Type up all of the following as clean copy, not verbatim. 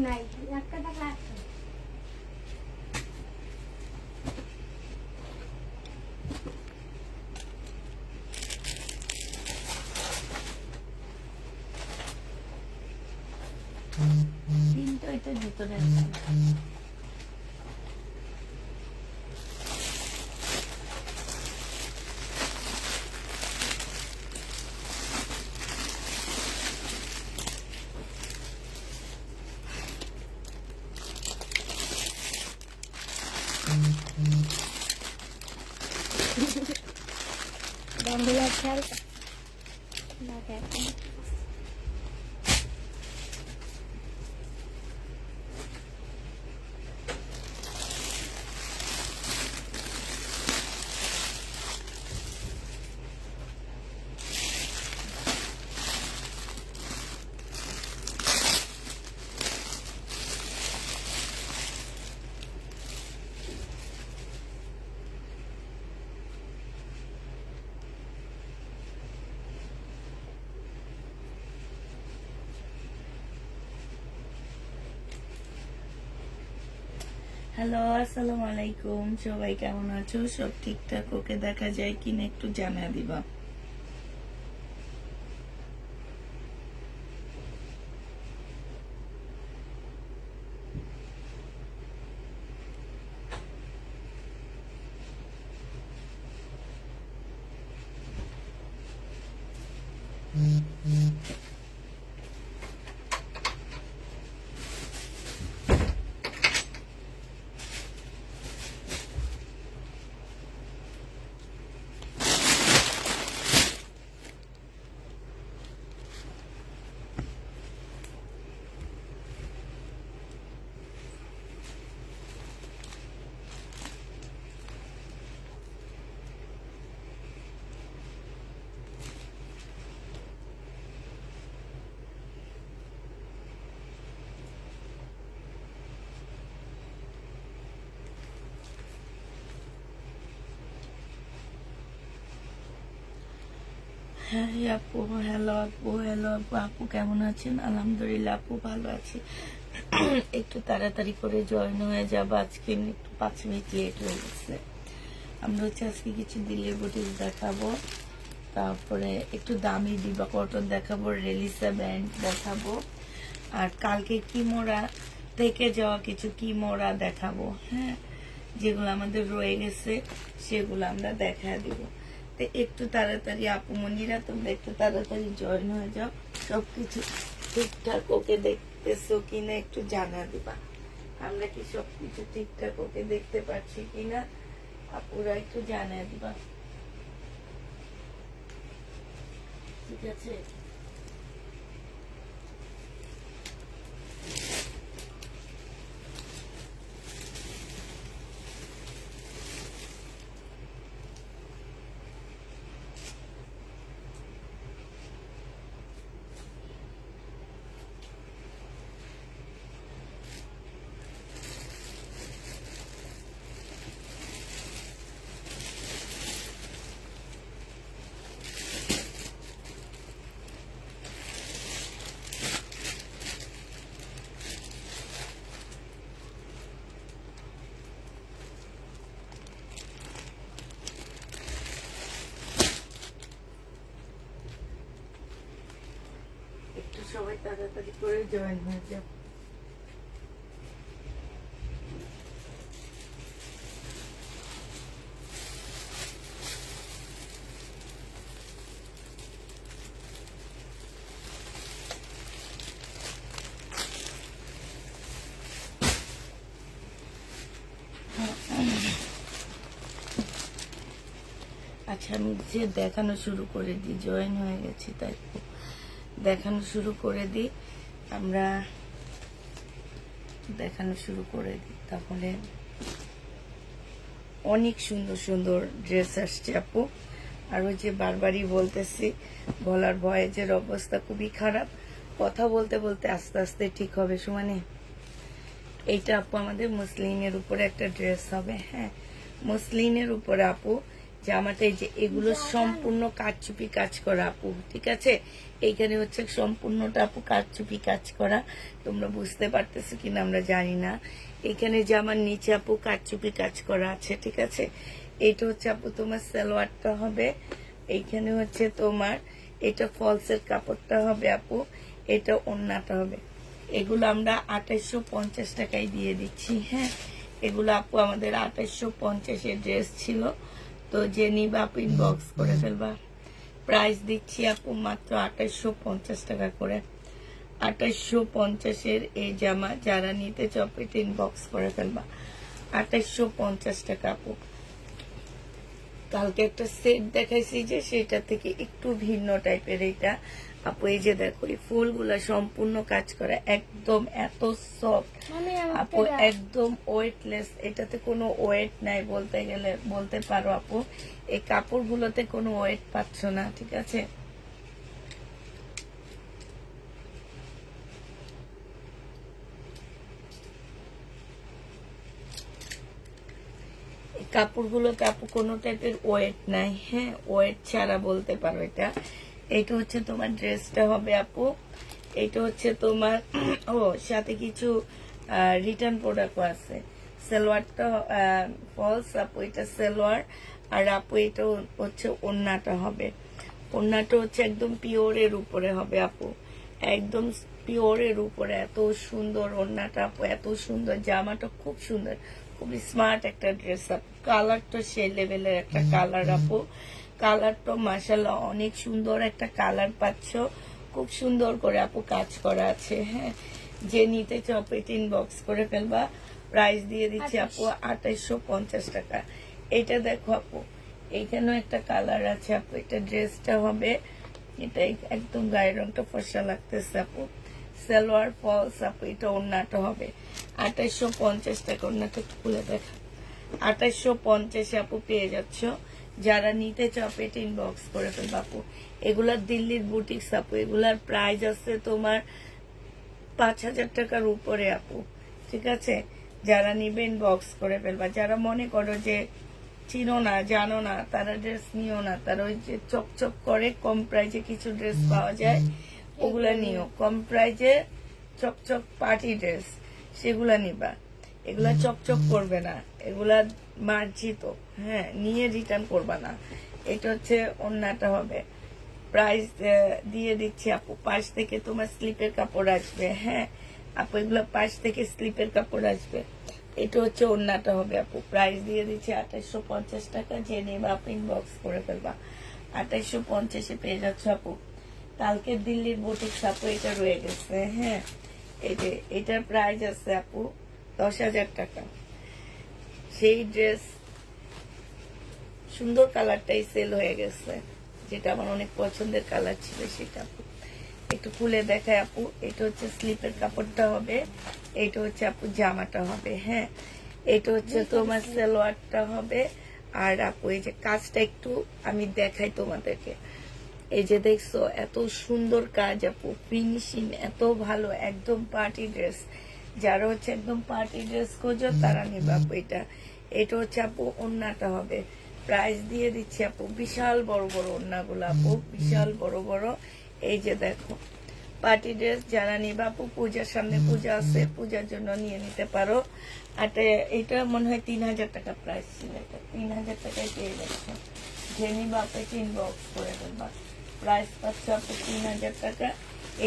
নাই একটা টাকা আছে তিনটা এটা ভিতরে আছে বাংলা খেয়াল না দেখ হ্যালো আসসালামু আলাইকুম সবাই কেমন আছো সব ঠিকঠাক ওকে দেখা যায় কিনা একটু জানা দিবা হ্যাঁ আপু হ্যালো আপু আপু কেমন আছেন আলহামদুলিল্লাহ আপু ভালো আছি একটু তাড়াতাড়ি করে জয়েন হয়ে যাবো আজকে একটু 5 মিনিট লেট হয়ে গেছে আমরা হচ্ছে আজকে কিছু দিলের বুটিক দেখাবো তারপরে একটু দামি দিবা কটন দেখাবো রেলিসা ব্যান্ড দেখাবো আর কালকে কিমোরা থেকে যাওয়া কিছু কিমোরা দেখাবো হ্যাঁ যেগুলো আমাদের রয়ে গেছে সেগুলো আমরা দেখা দিব একটু তাড়াতাড়ি আপু মনিরা তোমরা একটু তাড়াতাড়ি জয়েন হয়ে যাও সবকিছু ঠিকঠাক ওকে দেখতেছো কিনা একটু জানা দিবা আমরা কি সবকিছু ঠিকঠাক ওকে দেখতে পাচ্ছি কিনা আপুরা একটু জানা দিবা ঠিক আছে একটু সবাই তাড়াতাড়ি করে জয়েন হয়ে যাও আচ্ছা আমি যে দেখানো শুরু করে দিই জয়েন হয়ে গেছি তাই দেখানো শুরু করে দিই আমরা দেখানো শুরু করে দিই তাহলে অনেক সুন্দর সুন্দর ড্রেস আসছে আপু আর ওই যে বারবারই বলতেছি বলার ভয়েজের অবস্থা খুবই খারাপ কথা বলতে বলতে আস্তে আস্তে ঠিক হবে সুমানে এইটা আপু আমাদের মুসলিনের উপরে একটা ড্রেস হবে হ্যাঁ মুসলিনের উপরে আপু জামাটা এই যে এগুলো সম্পূর্ণ কারচুপি কাজ করা আপু, ঠিক আছে? এইখানে হচ্ছে সম্পূর্ণটা আপু কারচুপি কাজ করা, তোমরা বুঝতে পারতেছো কিনা আমরা জানি না। এখানে জামার নিচে আপু কারচুপি কাজ করা আছে, ঠিক আছে? এইটা হচ্ছে আপু তোমার সালোয়ারটা হবে, এইখানে হচ্ছে তোমার এটা ফলসের কাপড়টা হবে আপু, এটা ওড়নাটা হবে। এগুলো আমরা 2850 টাকায় দিয়ে দিচ্ছি। হ্যাঁ, এগুলো আপু আমাদের 2850-এর ড্রেস ছিল, তো যে নিবা আপু ইনবক্স করে ফেলবা। প্রাইস দিচ্ছি আপু মাত্র 2850 টাকা করে। 2850-এর এই জামা যারা নিতে চাও ইনবক্স করে ফেলবা। 2850 টাকা আপু। কালকে একটা সেট দেখাইছি যে সেটা থেকে একটু ভিন্ন টাইপের এটা আপু। এই যে দেখো এই ফুলগুলা সম্পূর্ণ কাজ করা, একদম এত সফট আপু, একদম ওয়েটলেস, এটাতে কোনো ওয়েট নাই বলতে গেলে বলতে পারো আপু। এই কাপড়গুলোতে কোনো ওয়েট পাচ্ছ না, ঠিক আছে? কাপড়গুলোতে আপু কোনো টাইপের ওয়েট নাই। হ্যাঁ, ওয়েট ছাড়া বলতে পারো এটা। এটা হচ্ছে তোমার ড্রেসটা হবে আপু, এটা হচ্ছে তোমার ও সাথে কিছু রিটার্ন প্রোডাক্টও আছে। সালোয়ারটা ফলস আপু, এটা সালোয়ার, আর আপু এটা হচ্ছে ওড়নাটা হবে। ওড়নাটা হচ্ছে একদম পিওরের উপরে হবে আপু, একদম পিওরের উপরে। এত সুন্দর ওড়নাটা আপু, এত সুন্দর জামাটা, খুব সুন্দর, খুব স্মার্ট একটা ড্রেস আপু। কালারটা সেই লেভেলের একটা কালার আপু, কালারটা মাশাআল্লাহ অনেক সুন্দর একটা কালার পাচ্ছ, খুব সুন্দর করে আপু কাজ করা আছে। হ্যাঁ, যে নিতে চাও ইনবক্স করে ফেলবা। প্রাইস দিয়ে দিচ্ছি আপু 2850 টাকা। এটা দেখো আপু, এইখানেও একটা কালার আছে আপু, এটা ড্রেসটা হবে, এটা একদম গায়ের রংটা ফর্সা লাগতেছে আপু। সালোয়ার ফলস আপু, এটা ওড়নাটা হবে 2850 টাকা। ওড়নাটা খুলে দেখা, 2850 আপু পেয়ে যাচ্ছ। যারা নিতে চাও ইনবক্স করে ফেলবা আপু। এগুলার দিল্লির বুটিক্স আপু, এগুলার প্রাইস আছে তোমার 5000 টাকার উপরে আপু, ঠিক আছে? যারা নিবে ইনবক্স করে ফেলবা। যারা মনে করো যে চিনো না, জানো না, তারা ড্রেস নিও না, তারা ওই যে চকচক করে কম প্রাইজে কিছু ড্রেস পাওয়া যায়, ওগুলা নিও। কম প্রাইজে চকচক পার্টি ড্রেস, সেগুলা নিবা। এগুলা চকচক করবে না, এগুলা মার্জিত। হ্যাঁ, নিয়ে রিটার্ন করবা না। এটা হচ্ছে ওড়নাটা হবে। প্রাইস দিয়ে দিচ্ছি আপু, পাশ থেকে তোমার স্লিপের কাপড় আসবে। হ্যাঁ আপু, এগুলো পাশ থেকে স্লিপের কাপড় আসবে। এটা হচ্ছে ওড়নাটা হবে আপু। প্রাইস দিয়ে দিচ্ছি 2850 টাকা। যে নেবা আপু ইনবক্স করে ফেলবা। 2850-এ পেয়ে যাচ্ছ আপু। কালকে দিল্লির বুটিক্স আপু এটা রয়ে গেছে। হ্যাঁ, এই যে এটার প্রাইস আছে আপু 10,000 টাকা। সেই ড্রেস সুন্দর কালারটাই সেল হয়ে গেছে, যেটা আমার অনেক পছন্দের কালার ছিল সেটা আপু। একটু খুলে দেখায় আপু। এটা হচ্ছে স্লিপের কাপড়টা হবে, এটা হচ্ছে আপু জামাটা হবে। হ্যাঁ, এটা হচ্ছে তোমার সালোয়ারটা হবে। আর আপু এই যে কাজটা একটু আমি দেখাই তোমাদেরকে। এই যে দেখছো এত সুন্দর কাজ আপু, ফিনিশিং এত ভালো, একদম পার্টি ড্রেস। যারা হচ্ছে একদম পার্টি ড্রেস খোঁজো তারা নিবা আপু এটা। এটা হচ্ছে আপু ওড়নাটা হবে। প্রাইস দিয়ে দিচ্ছি আপু, বিশাল বড় বড় ওড়নাগুলো আপু, বিশাল বড় বড়। এই যে দেখো পার্টি ড্রেস যারা নিবা আপু, পূজার সামনে পূজা আছে, পূজার জন্য নিয়ে নিতে পারো। আর এটা মনে হয় 3000 টাকা প্রাইস ছিল, এটা 3000 টাকায় পেয়ে যাচ্ছে। যে নিবা আপু ইনবক্স করে দেবা। প্রাইস পাচ্ছ আপু 3000 টাকা।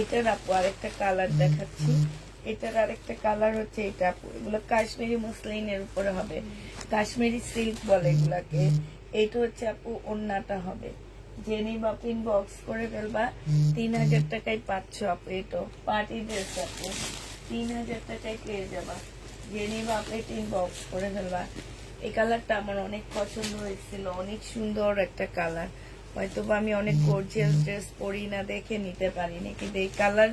এটার আপু আরেকটা কালার দেখাচ্ছি। এটার আরেকটা কালার হচ্ছে এটা আপু। এগুলো কাশ্মীরি মুসলিনের উপরে হবে, কাশ্মীরি সিল্ক বলে এগুলাকে। এইটা হচ্ছে আপু ওড়নাটা হবে। যে নিবা আপু ইনবক্স করে ফেলবা। 3000 টাকায় পাচ্ছ আপু। এটা পার্টি ড্রেস আপু, 3000 টাকায় পেয়ে যাবা। যে নিবা আপু ইনবক্স করে ফেলবা। এই কালারটা আমার অনেক পছন্দ হয়েছিল, অনেক সুন্দর একটা কালার। হয়তো আমি অনেক গর্জিয়াস ড্রেস পরি না দেখে নিতে পারিনি, কিন্তু এই কালার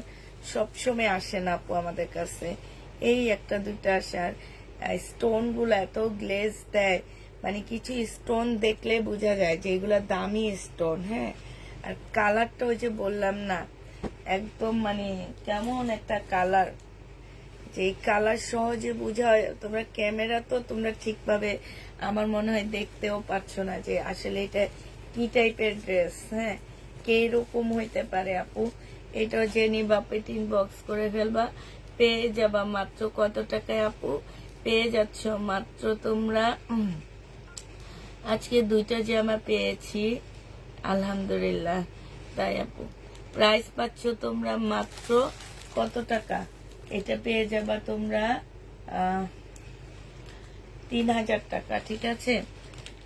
সবসময় আসে না আপু আমাদের কাছে, এই একটা দুইটা আসার। স্টোন গুলো এত গ্লেজ দেয়, মানে কিছু স্টোন দেখলে বোঝা যায় যে এগুলা দামি স্টোন। হ্যাঁ, আর কালারটা ওই যে বললাম না, একদম মানে কেমন একটা কালার, যে এই কালার সহজে বোঝা হয়। তোমরা ক্যামেরা তো তোমরা ঠিকভাবে আমার মনে হয় দেখতেও পারছো না যে আসলে এটা কি টাইপের ড্রেস। হ্যাঁ, কে রকম হইতে পারে আপু। এটা যে নিবা পেটিং বক্স করে ফেলবা, পেয়ে যাবা মাত্র কত টাকায় আপু? পেয়ে যাচ্ছ মাত্র তোমরা আজকে 2টা জামা পেয়েছি আলহামদুলিল্লাহ। তাই আপু প্রাইস পাচ্ছ তোমরা মাত্র কত টাকা? এটা পেয়ে যাবা তোমরা 3000 টাকা। ঠিক আছে,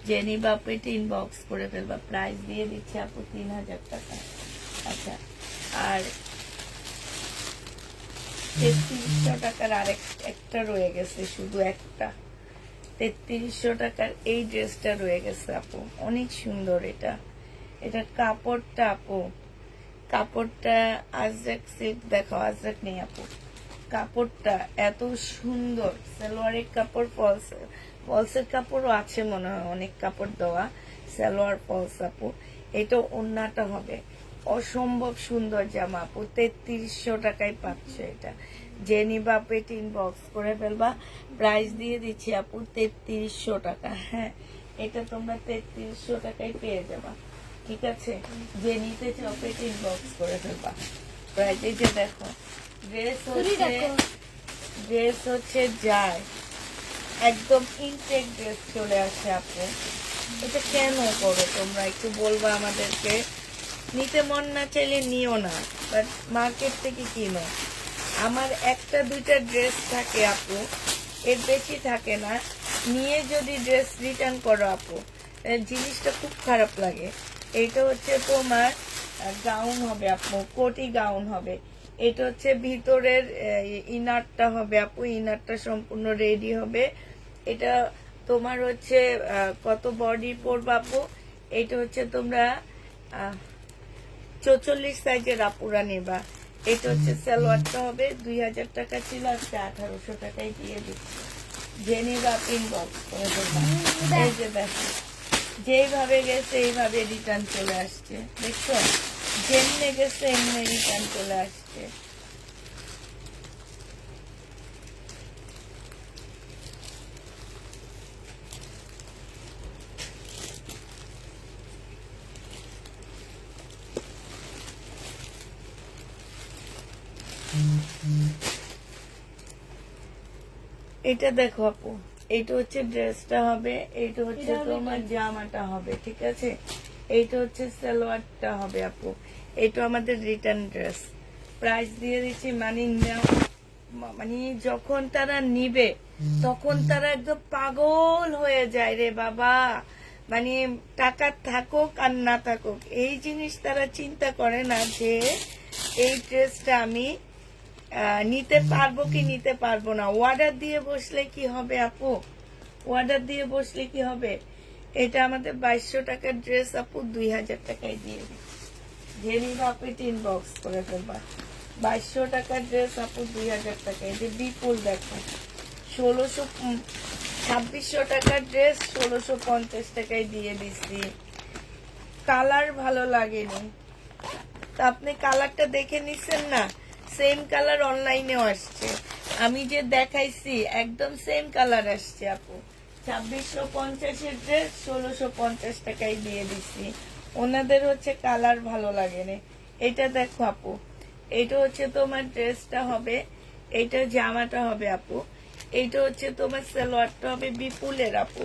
জেনি বাপেট ইনবক্স করে ফেলবা, প্রাইস দিয়ে দিচ্ছে আপু 3000 টাকা। আচ্ছা, আর 3300 টাকার একটা রয়ে গেছে, শুধু একটা 3300 টাকার এই ড্রেসটা রয়ে গেছে আপু, অনেক সুন্দর। এটা কাপড়টা আপু, কাপড়টা আজরাক সিল্ক, দেখো আজরাক নেই আপু, কাপড়টা এত সুন্দর। সালোয়ারের কাপড়, ফলসের কাপড়ও আছে মনে হয়, অনেক কাপড় দেওয়া, সালোয়ার ফলস আপু। এটা ওন্নাটা হবে অসম্ভব সুন্দর জামা আপু, 3300 টাকায় পাচ্ছে। এটা যে নিবা পেট ইনবক্স করে ফেলবা, প্রাইস দিয়ে দিচ্ছি আপু 3300 টাকা। হ্যাঁ, এটা তোমরা 3300 টাকায় পেয়ে যাবা। ঠিক আছে, যে নিতে চাও পেট ইনবক্স করে ফেলবা, প্রাইস। এই যে দেখো ড্রেস হচ্ছে যায় একদম ইনটেক ড্রেস চলে আসে আপু। এটা কেন করো তোমরা একটু বলবা আমাদেরকে। নিতে মন না চাইলে নিও না, বাট মার্কেট থেকে কিনো। আমার 1-2টা ড্রেস থাকে আপু, এর বেশি থাকে না। নিয়ে যদি ড্রেস রিটার্ন করো আপু, জিনিসটা খুব খারাপ লাগে। এটা হচ্ছে তোমার গাউন হবে আপু, কোটি গাউন হবে। এটা হচ্ছে ভিতরের ইনারটা হবে আপু, ইনারটা সম্পূর্ণ রেডি হবে। এটা তোমার হচ্ছে কত বডি পড়বে আপু? এটা হচ্ছে তোমরা 44 সাইজের আপুরা নেবা। এটা হচ্ছে সালোয়ারটা হবে, 2000 টাকা ছিল, আজকে 1800 টাকায় দিয়ে দিচ্ছি। যে নিবা ইনবক্স করে দেবা। এই যে দেখো, যেইভাবে গেছে এইভাবে রিটার্ন চলে আসছে, দেখছো? যেমনে গেছে এমনি রিটার্ন চলে আসছে। এটা দেখো আপু, এইটা হচ্ছে ড্রেসটা হবে, এইটা হচ্ছে তোমার জামাটা হবে। ঠিক আছে, এইটা হচ্ছে সালোয়ারটা হবে আপু। এটা আমাদের রিটার্ন ড্রেস, প্রাইস দিয়ে দিচ্ছি। মানে যখন তারা নিবে তখন তারা একদম পাগল হয়ে যায় রে বাবা। মানে টাকা থাকুক আর না থাকুক, এই জিনিস তারা চিন্তা করে না যে এই ড্রেসটা আমি নিতে পারবো কি নিতে পারবো না। অর্ডার দিয়ে বসলে কি হবে আপু? অর্ডার দিয়ে বসলে কি হবে? এটা আমাদের 2200 টাকার ড্রেস আপু, 2000 টাকায় দিয়ে দিচ্ছি। জেনি বাপেট ইনবক্স করে ফেলবা, 2200 টাকার ড্রেস আপু 2000 টাকায়। যে বিপুল দেখো, 2600 টাকার ড্রেস 1650 টাকায় দিয়ে দিচ্ছি। কালার ভালো লাগেনি, তা আপনি কালারটা দেখে নিচ্ছেন না? সেম কালার অনলাইনেও আসছে, আমি যে দেখাইছি একদম সেম কালার আসছে আপু। 2650-এর ড্রেস 1650 টাকায় দিয়ে দিচ্ছি। ওনাদের হচ্ছে কালার ভালো লাগেনি। এটা দেখো আপু, এটা হচ্ছে তোমার ড্রেসটা হবে, এইটা জামাটা হবে আপু। এইটা হচ্ছে তোমার সালোয়ারটা হবে বিপুলের আপু।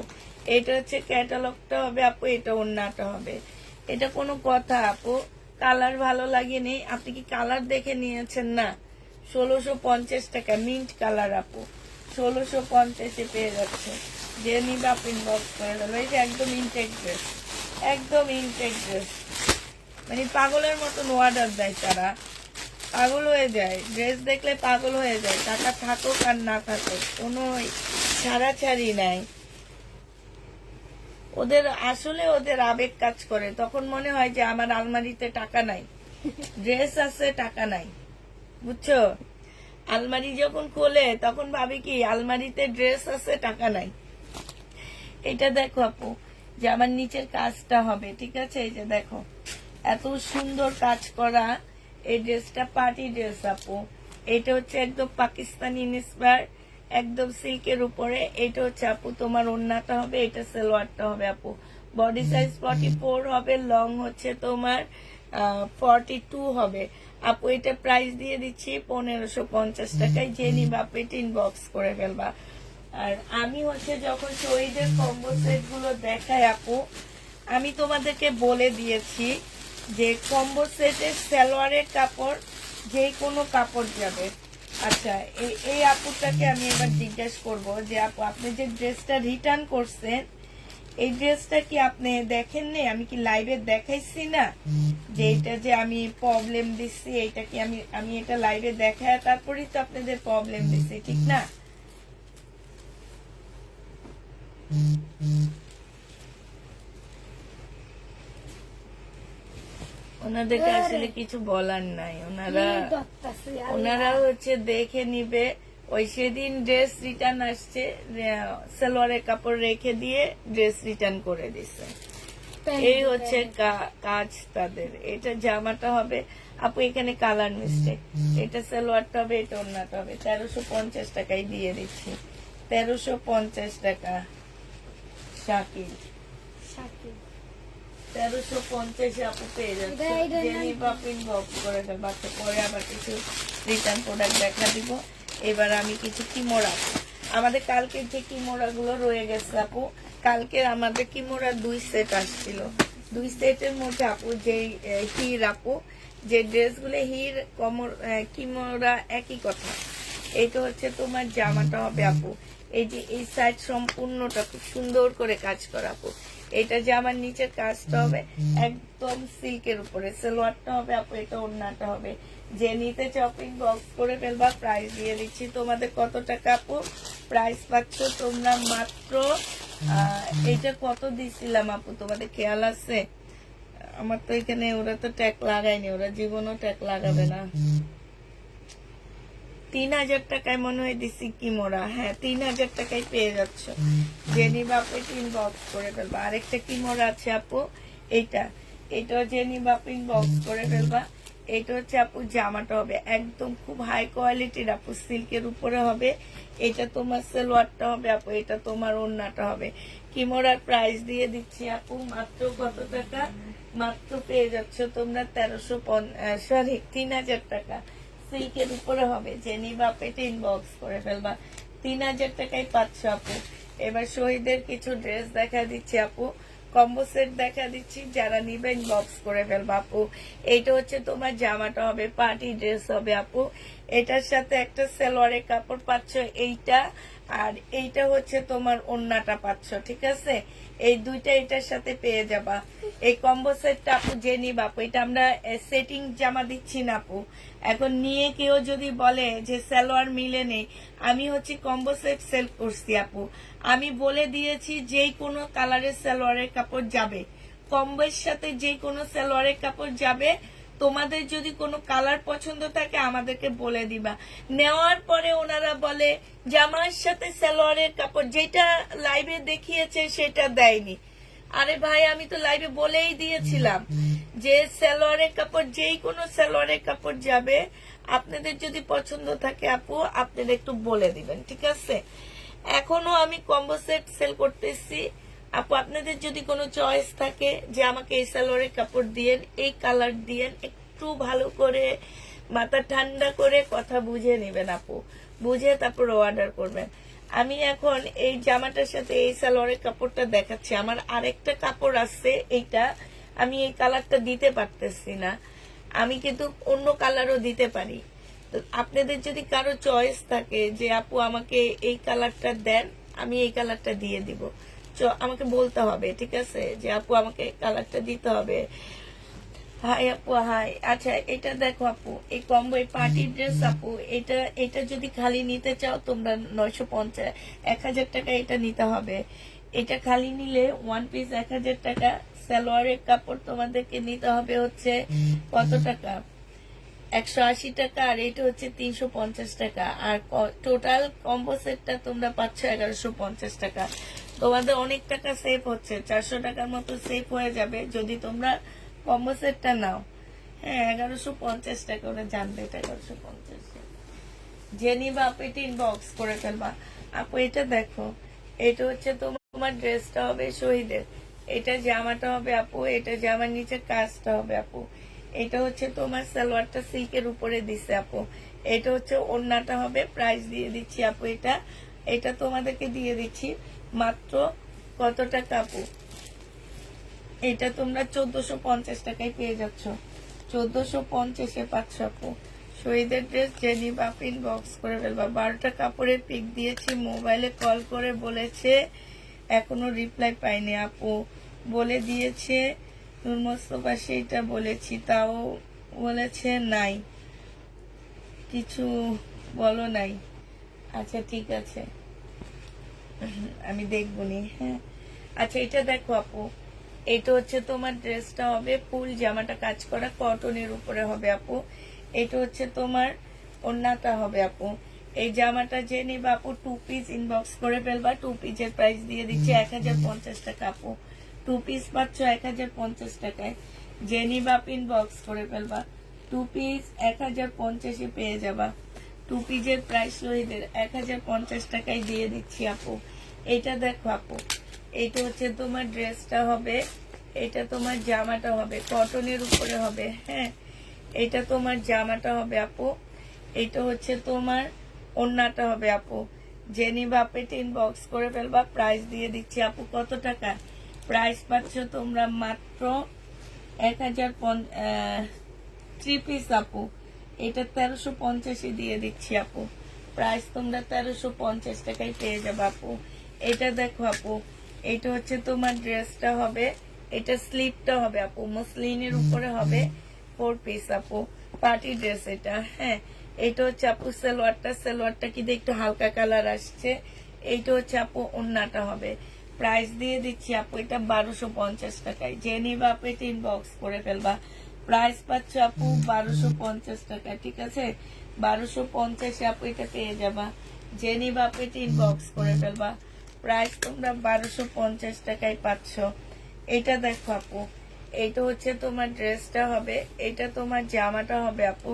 এটা হচ্ছে ক্যাটালগটা হবে আপু, এটা ওন্নাটা হবে। এটা কোনো কথা আপু? কালার ভালো লাগেনি, আপনি কি কালার দেখে নিয়েছেন না? 1650 টাকা মিন্ট কালার আপু, 1650-এ পেয়ে যাচ্ছে। যে নিবা আপনি ইনবক্স করে দেবো। এই যে একদম ইনটেক ড্রেস, একদম ইনটেক ড্রেস। মানে পাগলের মতন অর্ডার দেয় তারা, পাগল হয়ে যায়। ড্রেস দেখলে পাগল হয়ে যায়, টাকা থাকুক আর না থাকুক, কোনো ছাড়াছাড়ি নাই। ওদের আসলে ওদের আবেগ কাজ করে, তখন মনে হয় যে আমার আলমারিতে টাকা নাই, ড্রেস আছে টাকা নাই, বুঝছো? আলমারি যখন খোলে তখন ভাবি কি আলমারিতে ড্রেস আছে টাকা নাই। এটা দেখো আপু, যে আমার নিচের কাজটা হবে। ঠিক আছে, এই যে দেখো এত সুন্দর কাজ করা এই ড্রেসটা, পার্টি ড্রেস আপু। এটা হচ্ছে একদম পাকিস্তানি ইন্সপায়ার, একদম সিল্কের উপরে। এটা হচ্ছে আপু তোমার ওড়নাটা হবে, এটা সালোয়ারটা হবে আপু। বডি সাইজ 44 হবে, লং হচ্ছে তোমার 42 হবে আপু। এটা প্রাইস দিয়ে দিচ্ছি 1550 টাকায়। যে নিবা আপু এটা ইনবক্স করে ফেলবা। আর আমি হচ্ছে যখন শহীদের কম্বো সেট গুলো দেখাই আপু, আমি তোমাদেরকে বলে দিয়েছি যে কম্বো সেটের সালোয়ারের কাপড় যে কোনো কাপড় যাবে। আচ্ছা, এই আপুটাকে আমি এবার জিজ্ঞেস করব যে আপু আপনি যে ড্রেসটা রিটার্ন করছেন, এই ড্রেসটা কি আপনি দেখেননি? আমি কি লাইভে দেখাইছি না যে এটা যে আমি প্রবলেম দিচ্ছি? এটা কি আমি এটা লাইভে দেখায় তারপরেই তো আপনাদের প্রবলেম দিচ্ছি, ঠিক না? ওনাদেরকে আসলে কিছু বলার নাই, ওনারা হচ্ছে দেখে নিবে। ওই সেদিন ড্রেস রিটার্ন আসছে, সালোয়ারের কাপড় রেখে দিয়ে ড্রেস রিটার্ন করে দিছে। এই হচ্ছে কাজ তাদের। এটা জামাটা হবে আপু, এখানে কালার মিস্টেক। এটা সালোয়ারটা হবে, এটা ওড়নাটা হবে। 1350 টাকায় দিয়ে দিচ্ছি, 1350 টাকা। শাকিল 1350 আপু পেয়ে যাচ্ছে। ইনবক্স করে ফেলবা। পরে আবার কিছু রিটার্ন প্রোডাক্ট দেখা দিব। এবার আমি কিছু কিমোরা, আমাদের কালকের যে কিমোরা গুলো রয়ে গেছে আপু, কালকে আমাদের কিমোরা 2 সেট আসছিল। 2 সেটের মধ্যে আপু যে হির আপু, যে ড্রেসগুলো হির কিমোরা একই কথা। এইটা হচ্ছে তোমার জামাটা হবে আপু, এই যে এই সাইড সম্পূর্ণটা খুব সুন্দর করে কাজ করা আপু। এটা জামার নিচের কাজটা হবে একদম সিল্কের উপরে। সালোয়ারটা হবে আপু, এটা ওড়নাটা হবে। যে নিতে শপিং বক্স করে ফেলবা। প্রাইস দিয়ে দিচ্ছি তোমাদের কত টাকা আপু? প্রাইস পাচ্ছ তোমরা মাত্র এটা কত দিছিলাম আপু তোমাদের খেয়াল আছে? আমার তো এখানে ওরা তো ট্যাগ লাগায়নি, ওরা জীবনও ট্যাগ লাগাবে না। 3000 টাকায় মনে হয় দিছি কিমোরা। হ্যাঁ, 3000 টাকায় পেয়ে যাচ্ছ। জেনি বাপে ইনবক্স করে ফেলবা। আরেকটা কিমোরা আছে আপু, এটাও জেনি বাপে ইনবক্স করে ফেলবা। এটা হচ্ছে আপু জামাটা হবে একদম খুব হাই কোয়ালিটির আপু, সিল্কের উপরে হবে। এটা তোমার সালোয়ারটা হবে আপু, এটা তোমার ওড়নাটা হবে। কিমোরার প্রাইস দিয়ে দিচ্ছি আপু মাত্র কত টাকা? মাত্র পেয়ে যাচ্ছ তোমরা 3000 টাকা। সিল্কের উপরে হবে। যে নিবা পেটে ইনবক্স করে ফেলবা। 3000 টাকায় পাচ্ছ আপু। এবার শহীদের কিছু ড্রেস দেখা দিচ্ছি আপু, কম্বো সেট দেখা দিচ্ছি। যারা নিবে ইনবক্স করে ফেলবা আপু। এইটা হচ্ছে তোমার জামাটা হবে, পার্টি ড্রেস হবে আপু। এটার সাথে একটা সালোয়ারের কাপড় পাচ্ছ এইটা, আর এইটা হচ্ছে তোমার ওড়নাটা পাচ্ছ, ঠিক আছে? এই দুইটা এটার সাথে পেয়ে যাবা। এই কম্বো সেটটা আপু যে নিবা আপু, এটা আমরা সেটিং জামা দিচ্ছি না আপু। এখন নিয়ে কেউ যদি বলে যে সালোয়ার মিলে নেই, আমি হচ্ছে কম্বো সেট সেল করছি আপু। আমি বলে দিয়েছি যেই কোনো কালারের সালোয়ারের কাপড় যাবে, কম্বোর সাথে যে কোনো সালোয়ারের কাপড় যাবে। তোমাদের যদি কোনো কালার পছন্দ থাকে আমাদেরকে বলে দিবা। নেওয়ার পরে ওনারা বলে জামার সাথে সালোয়ারের কাপড় যেটা লাইভে দেখিয়েছে সেটা দেয়নি। আরে ভাই, আমি তো লাইভে বলেই দিয়েছিলাম যে সালোয়ারের কাপড় যেই কোনো সালোয়ারের কাপড় যাবে। আপনাদের যদি পছন্দ থাকে আপু, আপনাদের একটু বলে দিবেন, ঠিক আছে? এখনো আমি কম্বো সেট সেল করতেছি আপু। আপনাদের যদি কোনো চয়েস থাকে যে আমাকে এই সালোয়ারের কাপড় দিয়েন, এই কালার দিয়েন, একটু ভালো করে মাথা ঠান্ডা করে কথা বুঝে নেবেন আপু, বুঝে তারপর অর্ডার করবেন। আমি এখন এই জামাটার সাথে এই সালোয়ারের কাপড়টা দেখাচ্ছি। আমার আরেকটা কাপড় আছে, এইটা আমি এই কালারটা দিতে পারতেছি না, আমি কিন্তু অন্য কালারও দিতে পারি। তো আপনাদের যদি কারো চয়েস থাকে যে আপু আমাকে এই কালারটা দেন, আমি এই কালারটা দিয়ে দিব। আমাকে বলতে হবে, ঠিক আছে, যে আপু আমাকে কালারটা দিতে হবে। হাই আপু, হাই। আচ্ছা, এটা দেখো আপু, এই কম্বো এই পার্টি ড্রেস আপু, এটা যদি খালি নিতে চাও তোমরা 950 1000 টাকা এটা নিতে হবে। এটা খালি নিলে 1 পিস 1000 টাকা। সালোয়ারের কাপড় তোমাদেরকে নিতে হবে হচ্ছে কত টাকা? 180 টাকা। আর এটা হচ্ছে 350 টাকা। আর টোটাল কম্বো সেটটা তোমরা পাচ্ছ 1150 টাকা। তোমাদের অনেক টাকা সেভ হচ্ছে, 400 টাকার মতো সেভ হয়ে যাবে যদি তোমরা কম্বো সেটটা নাও। হ্যাঁ, 1150 টাকা। ওরা জানবে এটা 1150। জেনিবা আপু এটা ইনবক্স করে ফেলবা। আপু এটা দেখো, এটা হচ্ছে তোমার ড্রেসটা হবে শহীদের, এটা জামাটা হবে আপু, এটা জামার নিচে কাজটা হবে আপু, এটা হচ্ছে তোমার সালোয়ারটা সিল্কের উপরে দিছে আপু, এটা হচ্ছে ওড়নাটা হবে। প্রাইস দিয়ে দিচ্ছি আপু, এটা তোমাদেরকে দিয়ে দিচ্ছি মাত্র কত টাকা আপু, এটা তোমরা 1450 টাকায় পেয়ে যাচ্ছ, 1450-এ পাচ্ছ আপু। শহীদের ড্রেস জেনিবা আপু ইনবক্স করে ফেলবা। 12টা কাপড়ের পিক দিয়েছি, মোবাইলে কল করে বলেছে এখনো রিপ্লাই পাইনি আপু, বলে দিয়েছে নূর মোস্তফা, সেইটা বলেছি তাও বলেছে নাই, কিছু বলো নাই। আচ্ছা ঠিক আছে, আমি দেখবনি। হ্যাঁ আচ্ছা এটা দেখো আপু, এটা হচ্ছে তোমার ড্রেসটা হবে ফুল জামাটা কাজ করা কটনের উপরে হবে আপু, এটা হচ্ছে তোমার ওড়নাটা হবে আপু। এই জামাটা যে নিবা আপু 2 পিস ইনবক্স করে ফেলবা, 2 পিসের প্রাইস দিয়ে দিচ্ছি 1050 টাকা আপু, 2 পিস পাচ্ছ 1050 টাকায়। যে নিবা আপু ইনবক্স করে ফেলবা, 2 পিস 1050-এ পেয়ে যাবা। 2 পিসের প্রাইস শহীদের 1050 টাকায় দিয়ে দিচ্ছি আপু। এটা দেখো আপু, এটা হচ্ছে তোমার ড্রেসটা হবে, এটা তোমার জামাটা হবে কটনের উপরে হবে। হ্যাঁ এটা তোমার জামাটা হবে আপু, এটা হচ্ছে তোমার ওড়নাটা হবে আপু। জেনিবা আপু এটা ইনবক্স করে ফেলবা, প্রাইস দিয়ে দিচ্ছি আপু কত টাকা, প্রাইস পাচ্ছ তোমরা মাত্র 1003 পিস আপু, এটা 1350-এ দিয়ে দিচ্ছি আপু, প্রাইস তোমরা 1350 টাকায় পেয়ে যাবে আপু। এটা দেখো আপু, এটা হচ্ছে তোমার ড্রেসটা হবে, এটা স্লিপটা হবে আপু, মসলিনের উপরে হবে 4 পিস আপু, পার্টি ড্রেস এটা। হ্যাঁ এটা হচ্ছে আপু সালোয়ারটা কি একটু হালকা কালার আসছে, এইটা হচ্ছে আপু ওড়নাটা হবে। প্রাইস দিয়ে দিচ্ছি আপু এটা 1250 টাকায়। যে নিবা আপু এটা ইনবক্স করে ফেলবা, প্রাইস পাচ্ছ আপু 1250 টাকা, ঠিক আছে 1250-এ আপু এটা পেয়ে যাবা। যে নিবা আপু এটা ইনবক্স করে ফেলবা, প্রাইস তোমরা 1250 টাকায় পাচ্ছ। এটা দেখো আপু, এটা হচ্ছে তোমার ড্রেসটা হবে, এটা তোমার জামাটা হবে আপু,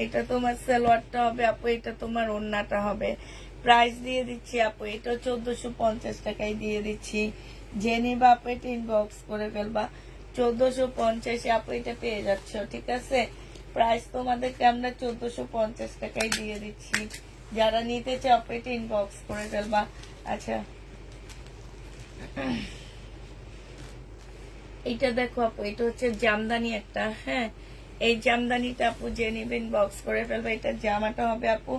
এটা তোমার সালোয়ারটা হবে আপু, এটা তোমার ওড়নাটা হবে। প্রাইস দিয়ে দিচ্ছি আপু এটা 1450 টাকায় দিয়ে দিচ্ছি। যে নিবা আপু এটা ইনবক্স করে ফেলবা, 1450-এ আপু এটা পেয়ে যাচ্ছ, ঠিক আছে প্রাইস তোমাদেরকে আমরা 1450 টাকায় দিয়ে দিচ্ছি। যারা নিতে চাও আপু এটা ইনবক্স করে ফেলবা। আচ্ছা এটা দেখো আপু, এটা হচ্ছে জামদানি একটা। হ্যাঁ এই জামদানিটা আপু যে নেবেন বক্স করে ফেলবে, এটা জামাটা হবে আপু,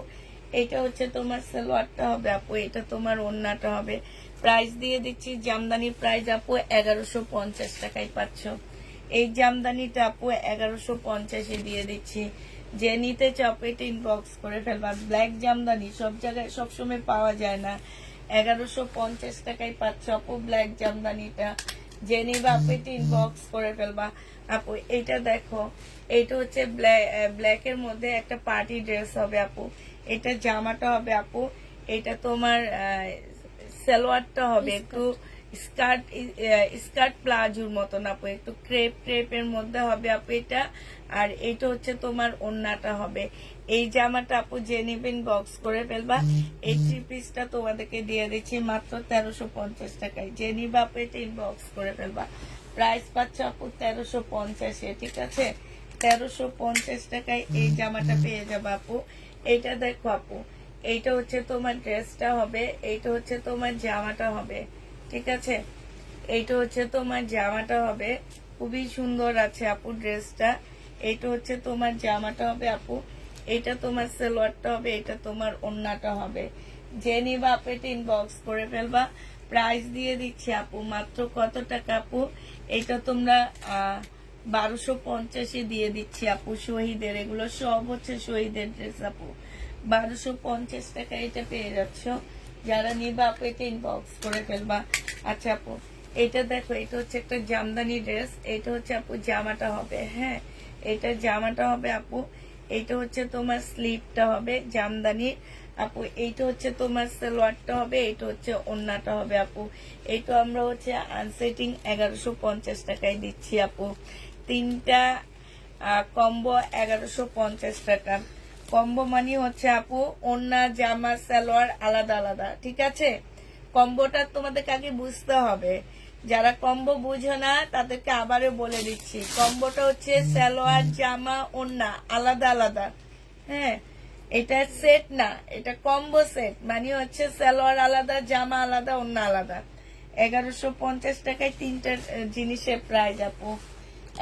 এটা হচ্ছে তোমার সালোয়ারটা হবে আপু, এটা তোমার ওড়নাটা হবে। প্রাইস দিয়ে দিচ্ছি জামদানি প্রাইস আপু 1150 টাকায় পাচ্ছ। এই জামদানিটা আপু 1150-এ দিয়ে দিচ্ছি। যে নিতে চাও এটা ইনবক্স করে ফেলবা। ব্ল্যাক জামদানি সব জায়গায় সবসময় পাওয়া যায় না, 1150 টাকায় পাচ্ছ আপু ব্ল্যাক জামদানিটা। যে নিবা আপু এটা ইনবক্স করে ফেলবা আপু। এটা দেখো, এটা হচ্ছে ব্ল্যাকের মধ্যে একটা পার্টি ড্রেস হবে আপু, এটা জামাটা হবে আপু, এটা তোমার সালোয়ারটা হবে একটু স্কার্ট স্কার্ট প্লাজোর মতন আপু, একটু ক্রেপের মধ্যে হবে আপু এটা। আর এটা হচ্ছে তোমার ওড়নাটা হবে। এই জামাটা আপু যে নেবেন বক্স করে ফেলবা। এই 3 পিসটা তোমাদেরকে দিয়ে দিচ্ছি মাত্র 1350 টাকায়। যে নিবা আপু এটা ইনবক্স করে ফেলবা, প্রাইস পাচ্ছ আপু 1350-এ, ঠিক আছে 1350 টাকায় এই জামাটা পেয়ে যাবে আপু। এইটা দেখো আপু, এইটা হচ্ছে তোমার ড্রেসটা হবে, এইটা হচ্ছে তোমার জামাটা হবে, ঠিক আছে এইটা হচ্ছে তোমার জামাটা হবে। খুবই সুন্দর আছে আপু ড্রেসটা। এইটা হচ্ছে তোমার জামাটা হবে আপু, এটা তোমার সালোয়ারটা হবে, এটা তোমার ওড়নাটা হবে। যে নিবা আপু এটা ইনবক্স করে ফেলবা। প্রাইস দিয়ে দিচ্ছি আপু মাত্র কত টাকা আপু, এটা তোমরা 1250-এ দিয়ে দিচ্ছি আপু। শহীদের এগুলো সব হচ্ছে শহীদের ড্রেস আপু, 1250 টাকা এটা পেয়ে যাচ্ছ। যারা নিবা আপু এটা ইনবক্স করে ফেলবা। আচ্ছা আপু এটা দেখো, এটা হচ্ছে একটা জামদানি ড্রেস, এটা হচ্ছে আপু জামাটা হবে। হ্যাঁ এটা জামাটা হবে আপু, এইটা হচ্ছে তোমার স্লিপটা হবে জামদানি আপু, এইটা হচ্ছে তোমার সালোয়ারটা হবে, এইটা হচ্ছে ওড়নাটা হবে আপু। এইটা আমরা হচ্ছে আনসেটিং 1150 টাকায় দিচ্ছি আপু। 3টা কম্বো 1150 টাকা। কম্বো মানে হচ্ছে আপু ওড়না জামা সালোয়ার আলাদা আলাদা, ঠিক আছে? কম্বোটা তোমাদেরকে আগে বুঝতে হবে। যারা কম্বো বুঝো না তাদেরকে আবারও বলে দিচ্ছি, কম্বোটা হচ্ছে সালোয়ার জামা ওড়না আলাদা আলাদা। হ্যাঁ, এটা সেট না, এটা কম্বো সেট মানে হচ্ছে সালোয়ার আলাদা জামা আলাদা ওড়না আলাদা। 1150 টাকায় তিনটা জিনিসের প্রাইস আপু।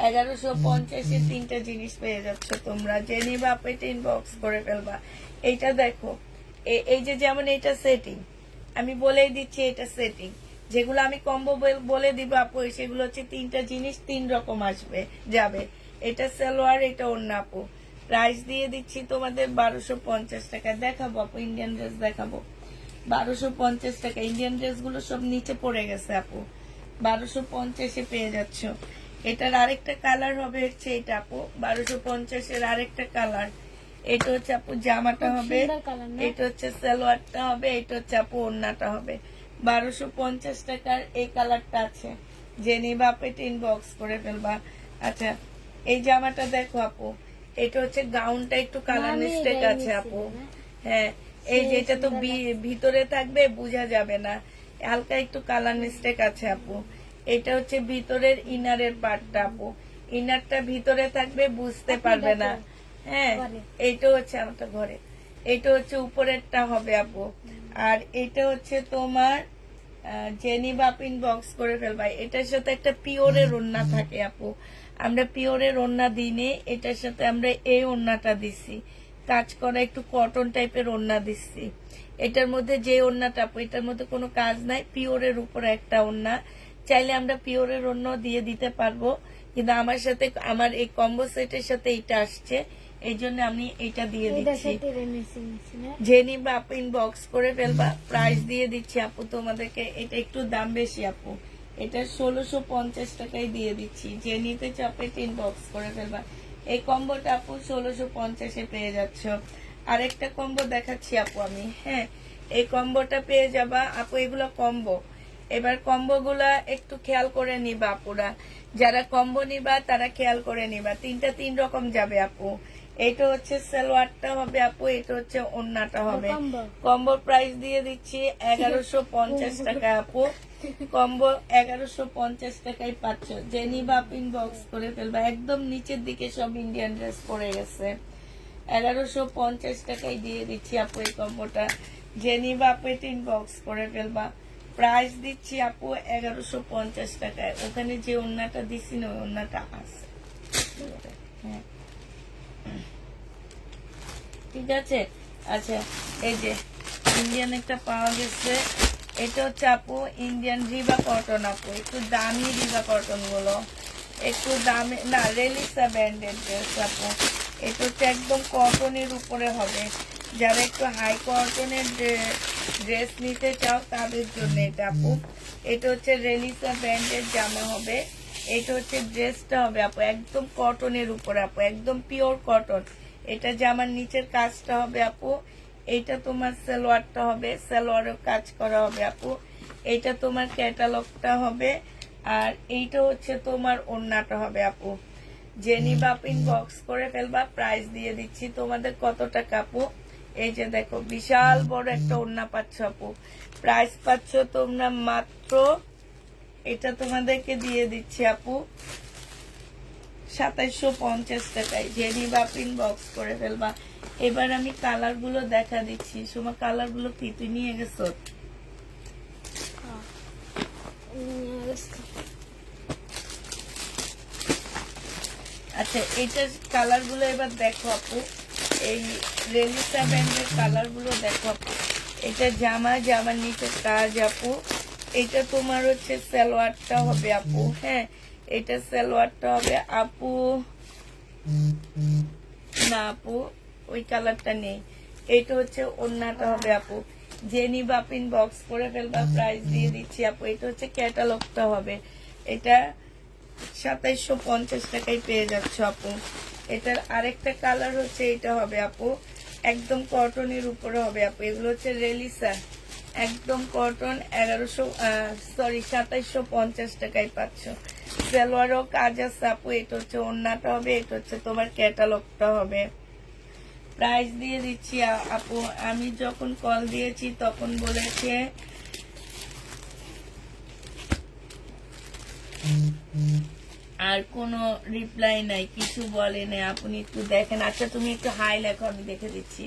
1150-এ তিনটা জিনিস পেয়ে যাচ্ছ তোমরা। যে নিবা আপু এটা ইনবক্স করে ফেলবা। এইটা দেখো, এই যে যেমন এটা সেটিং, আমি বলেই দিচ্ছি এটা সেটিং। যেগুলো আমি কম্বো বলে দিব আপু, সেগুলো হচ্ছে তিনটা জিনিস 3 রকম আসবে যাবে। এটা সালোয়ার, এটা ওড়না আপু। প্রাইস দিয়ে দিচ্ছি তোমাদের 1250 টাকা। দেখাবো আপু, ইন্ডিয়ান ড্রেস দেখাবো। 1250 টাকা। ইন্ডিয়ান ড্রেস গুলো সব নিচে পড়ে গেছে আপু। 1250-এ পেয়ে যাচ্ছ। এটার আরেকটা কালার হবে হচ্ছে এটা আপু, 1250-এর আরেকটা কালার। এটা হচ্ছে আপু জামাটা হবে, এটা হচ্ছে সালোয়ারটা হবে, এটা হচ্ছে আপু ওড়নাটা হবে। 1250 টাকার এই কালারটা আছে। যে নিবা আপু এটা ইনবক্স করে ফেলবা। আচ্ছা, এই জামাটা দেখো আপু, এটা হচ্ছে গাউনটা একটু কালার মিস্টেক আছে আপু। হ্যাঁ, এই যে এটা তো ভিতরে থাকবে, বোঝা যাবে না, হালকা একটু কালার মিস্টেক আছে আপু। এটা হচ্ছে ভিতরের ইনারের পার্টটা আপু, ইনারটা ভিতরে থাকবে, বুঝতে পারবে না। হ্যাঁ, এইটা হচ্ছে আমারটা ঘরে, এটা হচ্ছে উপরেরটা হবে আপু। আর এটা হচ্ছে তোমার জেনি বাপিন বক্স করে ফেলবা। এটার সাথে একটা পিওরের ওড়না থাকে আপু, আমরা পিওরের ওড়না দিনে এটার সাথে আমরা এই ওড়নাটা দিছি, কাজ করা একটু কটন টাইপের ওড়না দিচ্ছি। এটার মধ্যে যে ওড়নাটা আপু, এটার মধ্যে কোনো কাজ নাই, পিওরের উপরে একটা ওড়না। চাইলে আমরা পিওরের ওড়না দিয়ে দিতে পারবো, কিন্তু আমার সাথে আমার এই কম্বো সেটের সাথে এইটা আসছে, এই জন্য আমি এটা দিয়ে দিচ্ছি। জেনি বা আপু ইনবক্স করে ফেলবা। প্রাইস দিয়ে দিচ্ছি আপু তোমাদেরকে, এটা একটু দাম বেশি আপু, এটা 1650 টাকায় দিয়ে দিচ্ছি। যে নিতে চাপে ইনবক্স করে ফেলবা। এই কম্বোটা আপু 1650-এ পেয়ে যাচ্ছ। আরেকটা কম্বো দেখাচ্ছি আপু আমি। হ্যাঁ, এই কম্বোটা পেয়ে যাবা আপু, এগুলো কম্বো। এবার কম্বো গুলা একটু খেয়াল করে নিবা আপুরা, যারা কম্বো নিবা তারা খেয়াল করে নিবা। 3 রকম যাবে আপু। এটা হচ্ছে সালোয়ারটা হবে আপু, এটা হচ্ছে ওড়নাটা হবে। কম্বোর প্রাইস দিয়ে দিচ্ছি 1150 টাকা আপু। কম্বো 1150 টাকায় পাচ্ছ। যে নিবা আপু ইনবক্স করে ফেলবা। একদম নিচের দিকে সব ইন্ডিয়ান ড্রেস পড়ে গেছে। 1150 টাকায় দিয়ে দিচ্ছি আপু এই কম্বোটা। যে নিবা আপু এটা ইনবক্স করে ফেলবা। প্রাইস দিচ্ছি আপু 1150 টাকায়। ওখানে যে ওড়নাটা দিছি না, ওই ওড়নাটা আছে। হ্যাঁ, ঠিক আছে। আচ্ছা, এই যে ইন্ডিয়ান একটা পাওয়া গেছে, এটা হচ্ছে আপু ইন্ডিয়ান রিবা কটন আপু, একটু দামি রিবা কটন গুলো, একটু দামি না, রেলিসা ব্র্যান্ডের ড্রেস আপু। এটা হচ্ছে একদম কটনের উপরে হবে, যারা একটু হাই কটনের ড্রেস নিতে চাও তাদের জন্য এটা আপু। এটা হচ্ছে রেলিসা ব্র্যান্ডের জামা হবে, এটা হচ্ছে ড্রেসটা হবে আপু একদম কটনের উপরে আপু, একদম পিওর কটন। এটা জামার নিচের কাজটা হবে আপু, এইটা তোমার সালোয়ারটা হবে, সালোয়ারেও কাজ করা হবে আপু। এইটা তোমার ক্যাটালগটা হবে, আর এইটা হচ্ছে তোমার ওড়নাটা হবে আপু। জেনি বাপিন বক্স করে ফেলবা। প্রাইস দিয়ে দিচ্ছি তোমাদের কত টাকা আপু। এই যে দেখো, বিশাল বড় একটা ওড়না পাচ্ছ আপু। প্রাইস পাচ্ছ তোমরা মাত্র, এটা তোমাদেরকে দিয়ে দিচ্ছি আপু 2750 টাকায়। জেনি বাপিন বক্স করে ফেলবা। এবার আমি কালার গুলো দেখা দিচ্ছি। তোমার কালার গুলো কি তুই নিয়ে গেছ? আচ্ছা, এইটার কালার গুলো এবার দেখো আপু, এই রেলিসা ব্যান্ডের কালার গুলো দেখো আপু। এটা জামার নিচে কাজ আপু। এটা তোমার হচ্ছে সালোয়ারটা হবে আপু। হ্যাঁ, এটা সালোয়ারটা হবে আপু। না আপু, ওই কালারটা নেই। এটা হচ্ছে ওড়নাটা হবে আপু। জেনি বাপিন বক্স করে ফেলবা। প্রাইস দিয়ে দিচ্ছি আপু, এটা হচ্ছে ক্যাটালগটা হবে। এটা 2750 টাকায় পেয়ে যাচ্ছ আপু। এটার আরেকটা কালার হচ্ছে এটা হবে আপু, একদম কটনের উপরে হবে আপু। এগুলো হচ্ছে রেলিসা, একদম কটন। 2750 টাকায় পাচ্ছ। সালোয়ারও কাজ আছে আপু। এটা হচ্ছে ওড়নাটা হবে, এটা হচ্ছে তোমার ক্যাটালগটা হবে। প্রাইস দিয়ে দিচ্ছি আপু। আমি যখন কল দিয়েছি তখন বলেছে আর কোনো রিপ্লাই নাই, কিছু বলে নাই। আপনি একটু দেখেন। আচ্ছা তুমি একটু হাই লেখো, আমি দেখে দিচ্ছি।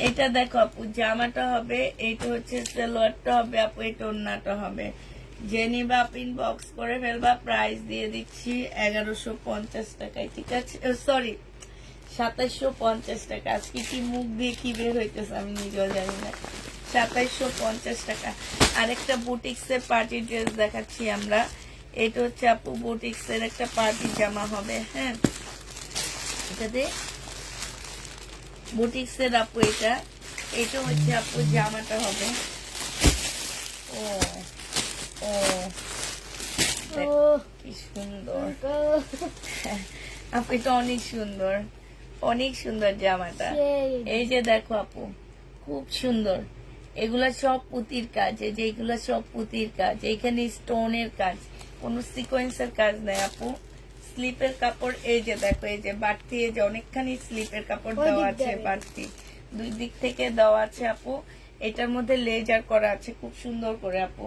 এটা দেখো আপু, জামাটা হবে, এটা হচ্ছে সালোয়ারটা হবে আপু, এটা ওড়নাটা হবে। যে নিবা আপনি ইনবক্স করে ফেলবা। প্রাইস দিয়ে দিচ্ছি 1150 টাকায়, ঠিক আছে? সরি, 2750 টাকা। আজকে কি মুখ দিয়ে কি বের হইতেছে আমি নিজেও জানি না। 2750 টাকা। আরেকটা বুটিক্সের পার্টি ড্রেস দেখাচ্ছি আমরা। এটা হচ্ছে আপু বুটিক্সের একটা পার্টি জামা হবে। হ্যাঁ, এটাতে বুটিক্সের আপু এটা হচ্ছে আপু জামাটা হবে। ও ও দেখ, কি সুন্দর আপু, এটা অনেক সুন্দর, অনেক সুন্দর জামাটা। এই যে দেখো আপু, খুব সুন্দর। এগুলা সব পুঁতির কাজ, এই যে এগুলা সব পুঁতির কাজ। এখানে স্টোনের কাজ, কোনো সিকোয়েন্সের কাজ নাই আপু। স্লিপের কাপড় এই যে দেখো, এই যে বাড়তি, এই যে অনেকখানি স্লিপের কাপড় দেওয়া আছে বাড়তি, দুই দিক থেকে দেওয়া আছে আপু। এটার মধ্যে লেজার করা আছে খুব সুন্দর করে আপু।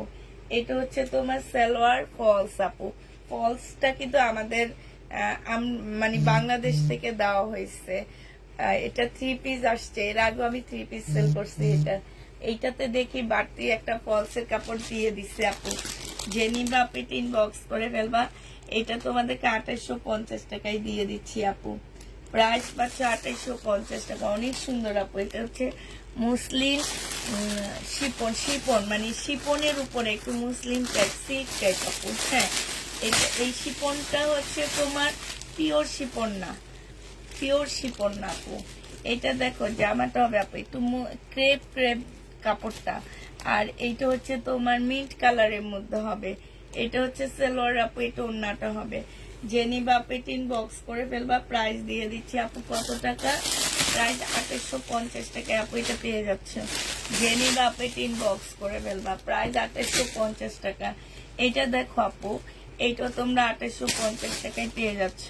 এটা হচ্ছে তোমার সালোয়ার ফলস আপু। ফলসটা কিন্তু আমাদের মানে বাংলাদেশ থেকে দেওয়া হয়েছে। এটা 3 পিস আসছে, এর আগে আমি 3 পিস সেল করছি। এইটাতে দেখি বাড়তি একটা ফলসের কাপড় দিয়ে দিচ্ছে আপু। যে নিবা আপনি ইনবক্স করে ফেলবা। এটা তোমাদেরকে 2850 টাকায় দিয়ে দিচ্ছি আপু। প্রাইস পাচ্ছে 2850 টাকা। অনেক সুন্দর আপু। এটা হচ্ছে মুসলিম শিপন মানে শিপনের উপরে একটু মুসলিম টাইপ সিল্ক টাইপ আপু। হ্যাঁ, এই শিপনটা হচ্ছে তোমার পিওর শিপন না, পিওর শিপন না আপু। এটা দেখো জামাটা হবে আপু একটু ক্রেপ ক্রেপ কাপড়টা। আর এইটা হচ্ছে তোমার মিন্ট কালারের মধ্যে হবে। এটা হচ্ছে সালোয়ার আপু, এটা ওড়নাটা হবে। যে নিবা আপু ইনবক্স করে ফেলবা। প্রাইস দিয়ে দিচ্ছি আপু কত টাকা? প্রাইস 2850 টাকায় আপু এটা পেয়ে যাচ্ছে। যে নিবা আপু ইনবক্স করে ফেলবা। প্রাইস 2850 টাকা। এটা দেখো আপু, এইটা তোমরা 2850 টাকায় পেয়ে যাচ্ছ।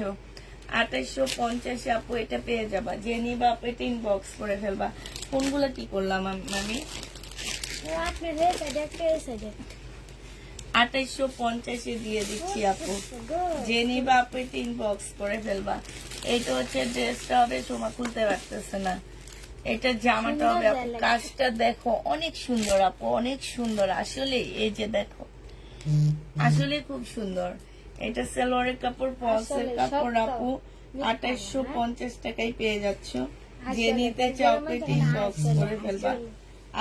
2850 আপু এটা পেয়ে যাবা। যে নিবা আপু ইনবক্স করে ফেলবা। কোনগুলো কি করলাম আমি? 2850 দিয়ে দিচ্ছি আপু। যে নিবা আপু ইনবক্স করে ফেলবা। এটা হচ্ছে ড্রেসটা হবে, সোমা খুলতে পারতেছে না। এটা জামাটা হবে আপু। কাজটা দেখো অনেক সুন্দর আপু, অনেক সুন্দর আসলে। এই যে দেখো, আসলে খুব সুন্দর। এটা সালোয়ারের কাপড়, ফলসের কাপড় আপু। 2850 টাকায় পেয়ে যাচ্ছ। যে নিতে চাও ইনবক্স করে ফেলবা।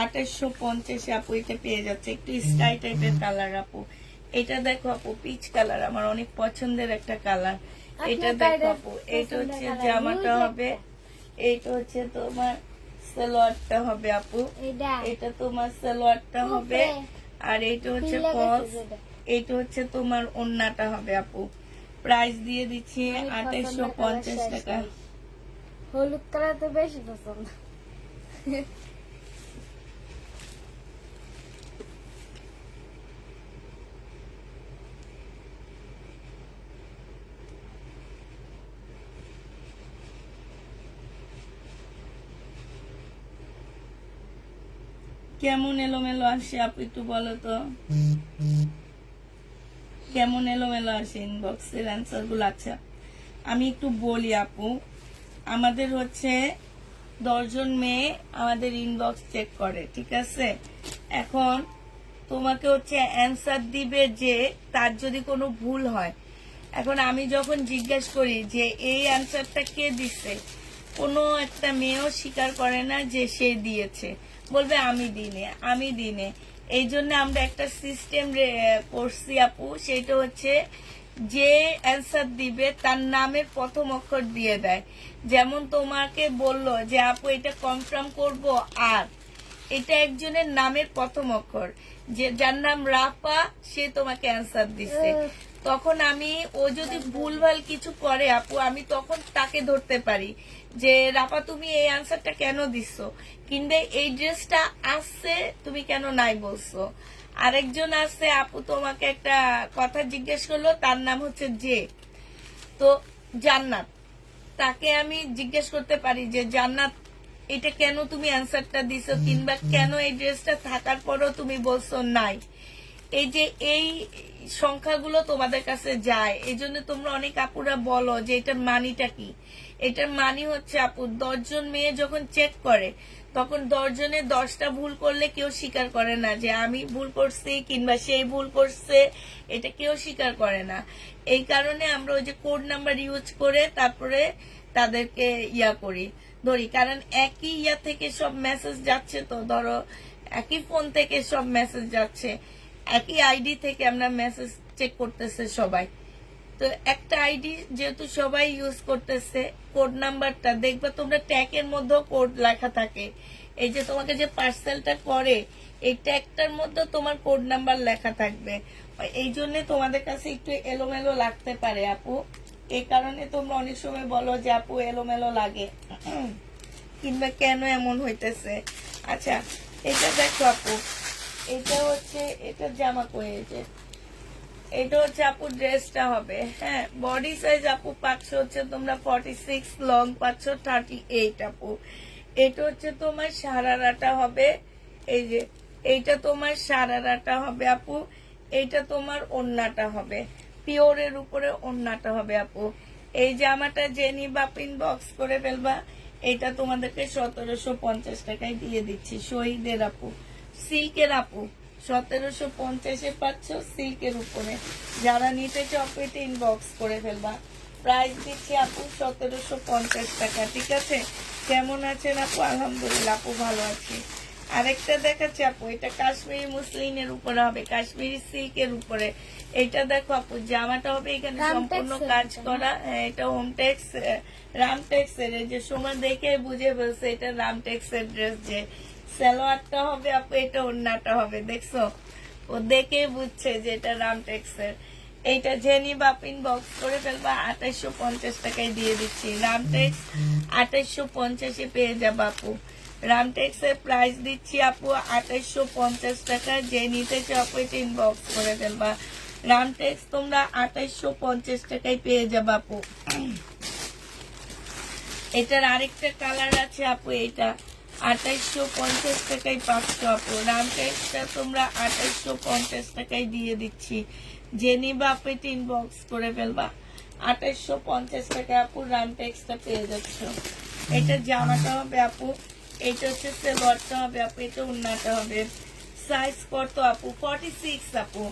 2850 আপু এটা পেয়ে যাচ্ছে। একটু স্কাই টাইপের কালার আপু। এটা দেখো আপু, পিচ কালার, আমার অনেক পছন্দের একটা কালার। এটা দেখো আপু, এটা হচ্ছে জামাটা হবে, এইটা হচ্ছে তোমার সালোয়ারটা হবে আপু। এটা তোমার সালোয়ারটা হবে। আর এইটা হচ্ছে ফলস, এইটা হচ্ছে তোমার ওড়নাটা হবে আপু। প্রাইস দিয়ে দিচ্ছি 2850 টাকা। হলুদ কালার তো বেশি পছন্দ। কেমন এলোমেলো আসে আপু একটু বলো তো, কেমন এলোমেলো আসে ইনবক্সের অ্যান্সার গুলো? আচ্ছা আমি একটু বলি আপু, আমাদের হচ্ছে 10 জন মেয়ে আমাদের ইনবক্স চেক করে, ঠিক আছে? এখন তোমাকে হচ্ছে অ্যান্সার দিবে যে তার যদি কোনো ভুল হয়। এখন আমি যখন জিজ্ঞেস করি যে এই অ্যান্সারটা কে দিচ্ছে, কোনো একটা মেয়েও স্বীকার করে না যে সে দিয়েছে, বলবে আমি দিনে। এই জন্য আমরা একটা সিস্টেম করছি আপু, সেটা হচ্ছে যে অ্যান্সার দিবে তার নামের প্রথম অক্ষর দিয়ে দেয়। যেমন তোমাকে বললো যে আপু এটা কনফার্ম করব, আর এটা একজনের নামের প্রথম অক্ষর, যে যার নাম রাফা, সে তোমাকে অ্যান্সার দিচ্ছে। তখন আমি, ও যদি ভুলভাল কিছু করে আপু, আমি তখন তাকে ধরতে পারি যে রাফা তুমি এই অ্যান্সারটা কেন দিছো, কিংবা এই ড্রেসটা আসছে তুমি কেন নাই বলছো। আরেকজন আছে আপু, তোমাকে একটা কথা জিজ্ঞেস করলো, তার নাম হচ্ছে যে, তো জান্নাত, তাকে আমি জিজ্ঞেস করতে পারি যে জান্নাত এটা কেন তুমি অ্যান্সারটা দিছো, কিংবা কেন এই ড্রেসটা থাকার পরও তুমি বলছো নাই। এই যে এই সংখ্যাগুলো তোমাদের কাছে যায়, এই জন্য তোমরা অনেক আপুরা বলো যে এটার মানিটা কি। এটার মানি হচ্ছে আপু, 10 জন মেয়ে যখন চেক করে তখন 10 জনে 10টা ভুল করলে কেউ স্বীকার করে না যে আমি ভুল করছি কিংবা সেই ভুল করছে, এটা কেউ স্বীকার করে না। এই কারণে আমরা ওই যে কোড নাম্বার ইউজ করে তারপরে তাদেরকে করি ধরি, কারণ একই থেকে সব মেসেজ যাচ্ছে। তো ধরো একই ফোন থেকে সব মেসেজ যাচ্ছে, একই আইডি থেকে আমরা মেসেজ চেক করতেছে সবাই। তো একটা আইডি যেহেতু সবাই ইউজ করতেছে, কোড নাম্বারটা দেখবে তোমরা ট্যাগের মধ্যেও কোড লেখা থাকে। এই যে তোমাকে যে পার্সেলটা করে এই ট্যাগটার মধ্যে তোমার কোড নাম্বার লেখা থাকবে। এই জন্য তোমাদের কাছে একটু এলোমেলো লাগতে পারে আপু। এই কারণে তোমরা অনেক সময় বলো যে আপু এলোমেলো লাগে কিংবা কেন এমন হইতেছে। আচ্ছা এটা দেখো আপু, এটা হচ্ছে এটা জামা কয়েছে, এটা হচ্ছে আপু ড্রেসটা হবে। হ্যাঁ, বডি সাইজ আপু পাচ্ছ হচ্ছে তোমরা 46, লং পাচ্ছ 38 আপু। এটা হচ্ছে তোমার সারারাটা হবে, এই যে এইটা তোমার সারারাটা হবে আপু। এইটা তোমার ওড়নাটা হবে, পিওরের উপরে ওড়নাটা হবে আপু। এই জামাটা যে নিবা ইনবক্স করে ফেলবা, এটা তোমাদেরকে 1750 টাকায় দিয়ে দিচ্ছি। শহীদের আপু, সিল্কের আপু, 1750-এ পাচ্ছ সিল্কের উপরে। যারা নিতে চাও পেটে ইনবক্স করে ফেলবা। প্রাইস দিচ্ছি আপু 1750 টাকা। ঠিক আছে, কেমন আছেন আপু? আলহামদুলিল্লাহ আপু ভালো আছি। আরেকটা দেখাচ্ছি আপু, এটা কাশ্মীরি মুসলিনের উপরে হবে, কাশ্মীরি সিল্কের উপরে। এটা দেখো আপু, জামাটা হবে এখানে সম্পূর্ণ কাজ করা। এটা হোমটেক্স, রামটেক্স এর। এই যে সময় দেখে বুঝে ফেলছে এটা রামটেক্স এর ড্রেস। যে সালোয়ারটা হবে আপু, এটা ওড়নাটা হবে, দেখছো? ও দেখে বুঝছে যে এটা রামটেক্স এর। এইটা জেনি বাপিন বক্স করে ফেলবা, 2850 টাকায় দিয়ে দিচ্ছি। রামটেক্স 2850-এ পেয়ে যাবো আপু। রামটেক্স এর প্রাইস দিচ্ছি আপু 2850 টাকা। যে নিতে চাও আপু ইনবক্স করে ফেলবা। রামটেক্স তোমরা 2850 টাকায় পেয়ে যাবো আপু। এটার আরেকটা কালার আছে আপু, এটা 2850 টাকায় পাচ্ছ আপু। রামটেক্সটা তোমরা 2850 টাকায় দিয়ে দিচ্ছি। যে নিবা আপু ইনবক্স করে ফেলবা। 2850 টাকায় আপু রামটেক্সটা পেয়ে যাচ্ছ। এটা জামাটা হবে আপু, এটা হচ্ছে সেলোয়ারটা হবে আপু, এটা ওড়নাটা হবে। সাইজ কত আপু? 46 আপু,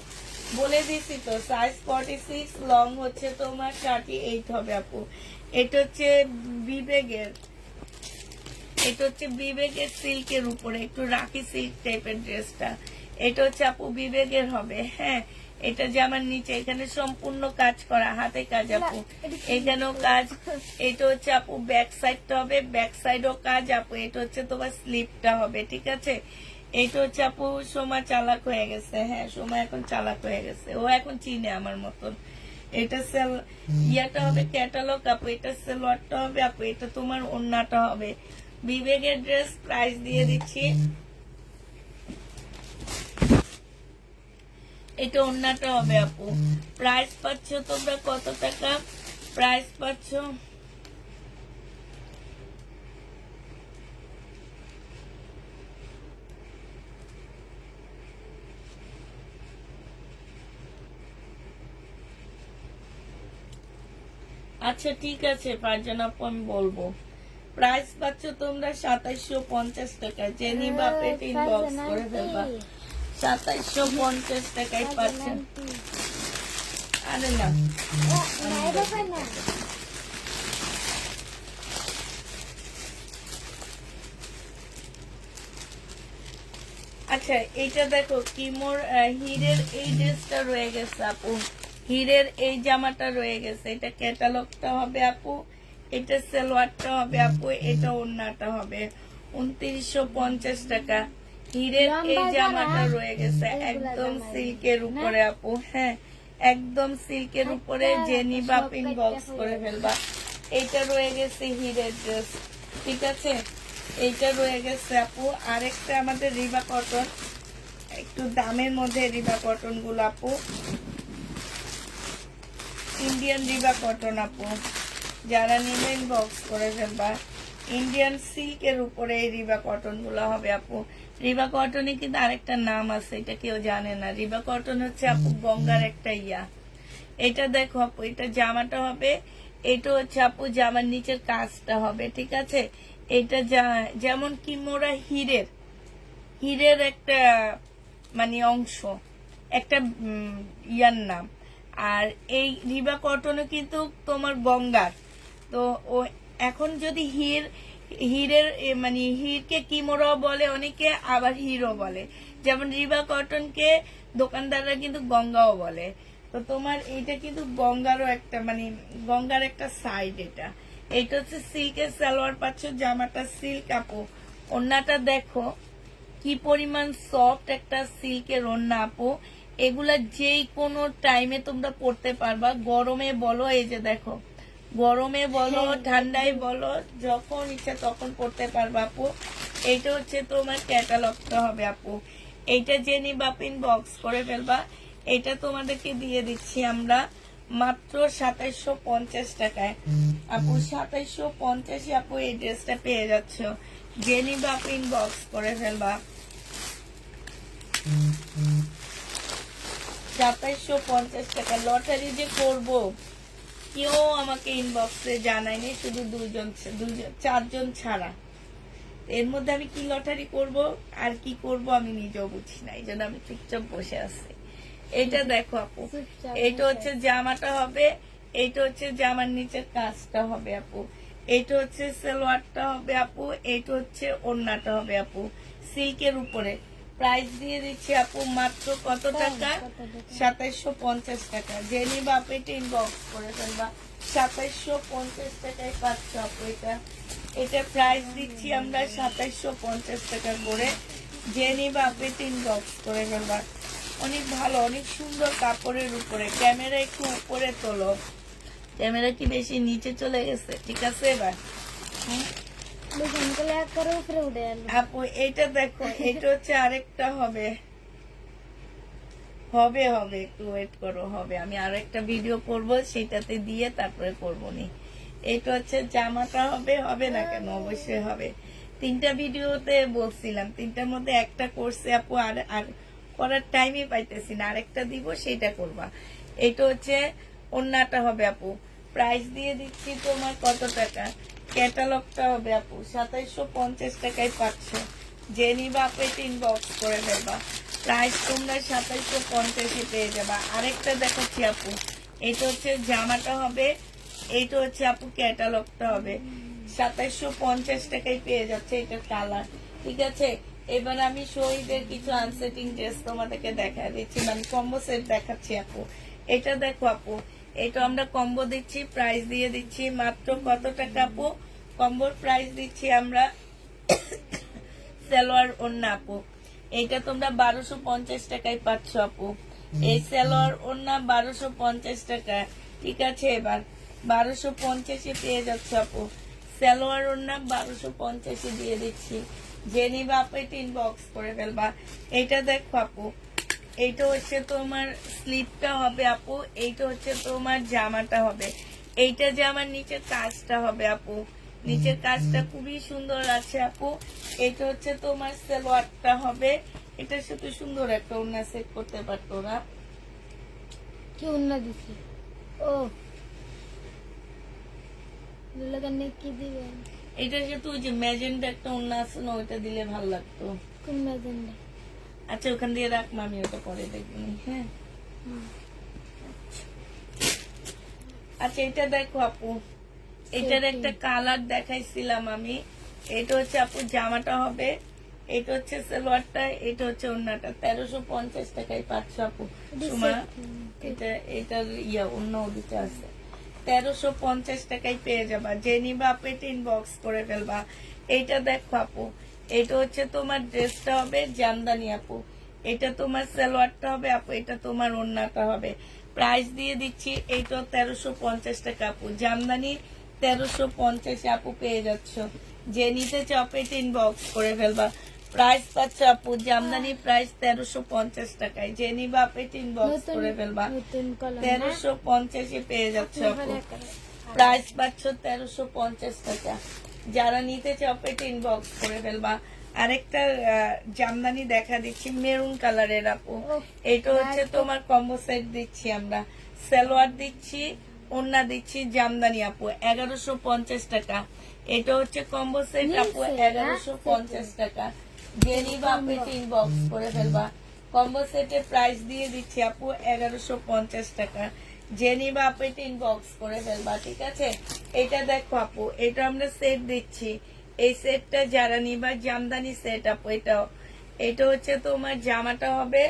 বলে দিছি তো সাইজ 46, লং হচ্ছে তোমার 38 হবে আপু। এটা হচ্ছে বিবেগের, এটা হচ্ছে বিবেগের সিল্কের উপরে, একটু রাখি সিল্ক টাইপের ড্রেসটা। এটা হচ্ছে আপু বিবেগের হবে। হ্যাঁ, এটা জামার নিচে এখানে সম্পূর্ণ কাজ করা, হাতে কাজ আপু, এখানেও কাজ। এটা হচ্ছে আপু ব্যাক সাইডটা হবে, ব্যাক সাইডও কাজ আপু। এটা হচ্ছে তোমার স্লিপটা হবে। ঠিক আছে, এটা হচ্ছে আপু সোমা চালাক হয়ে গেছে। হ্যাঁ, সোমা এখন চালাক হয়ে গেছে, ও এখন চিনে আমার মতন। এটা ইয়াটা হবে ক্যাটালগ আপু, এটা সালোয়ারটা হবে আপু, এটা তোমার ওড়নাটা হবে। বিবেকের ড্রেস প্রাইস দিয়ে দিচ্ছি, এটা ওড়নাটা হবে আপু। প্রাইস পাচ্ছ তোমরা কত টাকা? প্রাইস পাচ্ছ আচ্ছা ঠিক আছে ফারজানা আপু, আমি বলবো। প্রাইস পাচ্ছ তোমরা 2750 টাকা। যে নিবা পেট ইনবক্স করে ফেলবা। 2750 টাকায় পাচ্ছ। আরে না, আচ্ছা এইটা দেখো কিমোর হিরের এই ড্রেসটা রয়ে গেছে আপু, হিরের এই জামাটা রয়ে গেছে। এটা ক্যাটালগটা হবে আপু, এটা সালোয়ারটা হবে আপু, এটা ওড়নাটা হবে। 2950 টাকা। হিরের এই জামাটা রয়ে গেছে একদম সিল্কের উপরে আপু। হ্যাঁ, একদম সিল্কের উপরে। যে নিবা ইনবক্স করে ফেলবা। এটা রয়ে গেছে হিরের ড্রেস। ঠিক আছে, এইটা রয়ে গেছে আপু। আরেকটা আমাদের রিবা কটন, একটু দামের মধ্যে রিবা কটন গুলো আপু, ইন্ডিয়ান রিবা কটন আপু। যারা নেবেন বক্স করে ফেলবা। ইন্ডিয়ান সিল্কের উপরে এই রিবা কটন গুলো হবে আপু। রিবা কটনে কিন্তু আরেকটা নাম আছে, এটা কেউ জানে না। রিবা কটন হচ্ছে আপু গঙ্গার একটা ইয়া। এটা দেখো আপু, এটা জামাটা হবে, এটা হচ্ছে আপু জামার নিচের কাজটা হবে, ঠিক আছে। এটা যেমন কি মোরা হীরের একটা মানে অংশ, একটা ইয়ার নাম। আর এই রিবা কটনও কিন্তু তোমার গঙ্গার। তো ও এখন যদি হীরের মানে হীরকে কিমোরাও বলে অনেকে, আবার হিরো বলে। যেমন রিবা কটনকে দোকানদাররা কিন্তু গঙ্গাও বলে। তো তোমার এইটা কিন্তু গঙ্গারও একটা মানে গঙ্গার একটা সাইড। এটা হচ্ছে সিল্কের সালোয়ার পাচ্ছ, জামাটা সিল্ক আপু। ওড়নাটা দেখো কি পরিমাণ সফট একটা সিল্কের ওড়না আপু। এগুলা যেই কোনো টাইমে তোমরা পড়তে পারবা, গরমে বলো, এই যে দেখো গরমে বলো ঠান্ডায় বলো, যখন ইচ্ছা তখন পড়তে পারবা আপু। এইটা হচ্ছে তোমার ক্যাটালগটা হবে আপু। এইটা জেনি বাপিন বক্স করে ফেলবা। এটা তোমাদেরকে দিয়ে দিচ্ছি আমরা মাত্র 2750 টাকায় আপু। 2750 আপু এই ড্রেসটা পেয়ে যাচ্ছ। জেনি বাপিন বক্স করে ফেলবা। 2750 টাকা। লটারি যে করব কেউ আমাকে ইনবক্সে জানায়নি, শুধু চারজন ছাড়া। এর মধ্যে আমি কি লটারি করব আর কি করব আমি নিজেও বুঝি না, এই জন্য আমি চুপচাপ বসে আছি। এটা দেখো আপু, এটা হচ্ছে জামাটা হবে, এইটা হচ্ছে জামার নিচের কাজটা হবে আপু। এইটা হচ্ছে সালোয়ারটা হবে আপু, এইটা হচ্ছে ওড়নাটা হবে আপু সিল্কের উপরে। প্রাইস দিয়ে দিচ্ছি আপু মাত্র কত টাকা? 2750 টাকা। জেনি বাপে ইনবক্স করে ফেলবা। 2750 টাকায় পাচ্ছ আপু। এটা প্রাইস দিচ্ছি আমরা 2750 টাকা করে। জেনি বাপে ইনবক্স করে ফেলবা। অনেক ভালো, অনেক সুন্দর কাপড়ের উপরে। ক্যামেরা একটু উপরে তোলো, ক্যামেরা কি বেশি নিচে চলে গেছে? ঠিক আছে এবার আপু এইটা দেখো, এটা হচ্ছে আরেকটা হবে হবে হবে একটু ওয়েট করো, হবে। আমি আরো একটা ভিডিও করব, সেটাতে দিয়ে তারপরে করবো নি। এটা হচ্ছে জামাটা হবে, হবে না কেন? অবশ্যই হবে। 3টা ভিডিওতে বলছিলাম, 3টার মধ্যে একটা করছে আপু, আর করার টাইমই পাইতেছি না। আরেকটা দিব, সেটা করবা। এটা হচ্ছে ওড়নাটা হবে আপু। প্রাইস দিয়ে দিচ্ছি তোমার কত টাকা? ক্যাটালগটা হবে আপু 2750 টাকায় পাচ্ছ। জেনি বাপে ইনবক্স করে দেবা। প্রাইস তোমরা 2750 পেয়ে যাবা। আরেকটা দেখাচ্ছি আপু, এটা হচ্ছে জামাটা হবে, এইটা হচ্ছে আপু ক্যাটালগটা হবে। 2750 টাকায় পেয়ে যাচ্ছে এটার কালার, ঠিক আছে। এবার আমি শহীদের কিছু আনসেটিং ড্রেস তোমাদেরকে দেখা দিচ্ছি, মানে কম্বো সেট দেখাচ্ছি আপু। এটা দেখো আপু, এটা আমরা কম্বো দিচ্ছি, প্রাইস দিয়ে দিচ্ছি মাত্র কত টাকা আপু? কম্বোর প্রাইস দিচ্ছি আমরা সালোয়ার ওড়না আপু, এইটা তোমরা 1250 টাকায় পাচ্ছ আপু। এই সালোয়ার ওড়না 1250 টাকা, ঠিক আছে। এবার 1250 পেয়ে যাচ্ছ আপু। সালোয়ার ওড়না 1250 দিয়ে দিচ্ছি। জেনি বাপে ইনবক্স করে ফেলবা। এটা দেখো আপু, এইটা হচ্ছে তোমার স্লিপটা হবে আপু, এইটা হচ্ছে তোমার জামাটা হবে। এইটা জামার নিচের কাজটা হবে আপু, নিচের কাজটা খুবই সুন্দর আছে আপু। এটা হচ্ছে তোমার সালোয়ারটা হবে। এটার সাথে সুন্দর একটা ওড়না সেট করতে পারতো না কি ওড়না দিছি? ও লাগানে কি দিবেন? এটার সাথে ওই যে ম্যাজেন্ডা একটা ওড়না আছে না, ওইটা দিলে ভালো লাগতো। কোন ম্যাজেন্ডা? আচ্ছা ওখান দিয়ে রাখ, আমি ওটা পরে দেখবো। হ্যাঁ আচ্ছা, এটা দেখো আপু, এটার একটা কালার দেখাইছিলাম আমি। এটা হচ্ছে আপু জামাটা হবে, এটা হচ্ছে সালোয়ারটা, এটা হচ্ছে ওড়নাটা। 1350 টাকায় পাচ্ছ আপু। সুমা এটার অন্য ওদিকে আছে। 1350 টাকায় পেয়ে যাবা। জেনি বাপে ইনবক্স করে ফেলবা। এইটা দেখো আপু, এটা হচ্ছে তোমার ড্রেসটা হবে জামদানি আপু, এটা তোমার সালোয়ারটা হবে আপু, এটা তোমার ওড়নাটা হবে। প্রাইস দিয়ে দিচ্ছি এইটা 1350 টাকা আপু। জামদানি 1350 আপু পেয়ে যাচ্ছ। যে নিতে চপেট ইনবক্স করে ফেলবা। প্রাইস পাচ্ছ আপু জামদানি প্রাইস 1350 টাকায়। যে নিবা আপেট ইনবক্স করে ফেলবা। 1350 পেয়ে যাচ্ছ আপু। প্রাইস পাচ্ছ 1350 টাকা। যারা নিতে চাও পেট ইনবক্স করে ফেলবা। আরেকটা জামদানি দেখা দিচ্ছি মেরুন কালারের আপু, এটা হচ্ছে তোমার কম্বো সেট দিচ্ছি আমরা, সালোয়ার দিচ্ছি, ওড়না দিচ্ছি, জামদানি আপু 1150 টাকা। এটা হচ্ছে কম্বো সেট আপু 1150 টাকা। জেনিবা পেট ইনবক্স করে ফেলবা। কম্বো সেটের প্রাইস দিয়ে দিচ্ছি আপু 1150 টাকা। জেনিবা পেট ইনবক্স করে ফেলবা, ঠিক আছে। এটা দেখো আপু, এটা আমরা সেট দিচ্ছি। এই সেটটা যারা নিবা জামদানি সেট আপু, এটা হচ্ছে তোমার জামাটা হবে,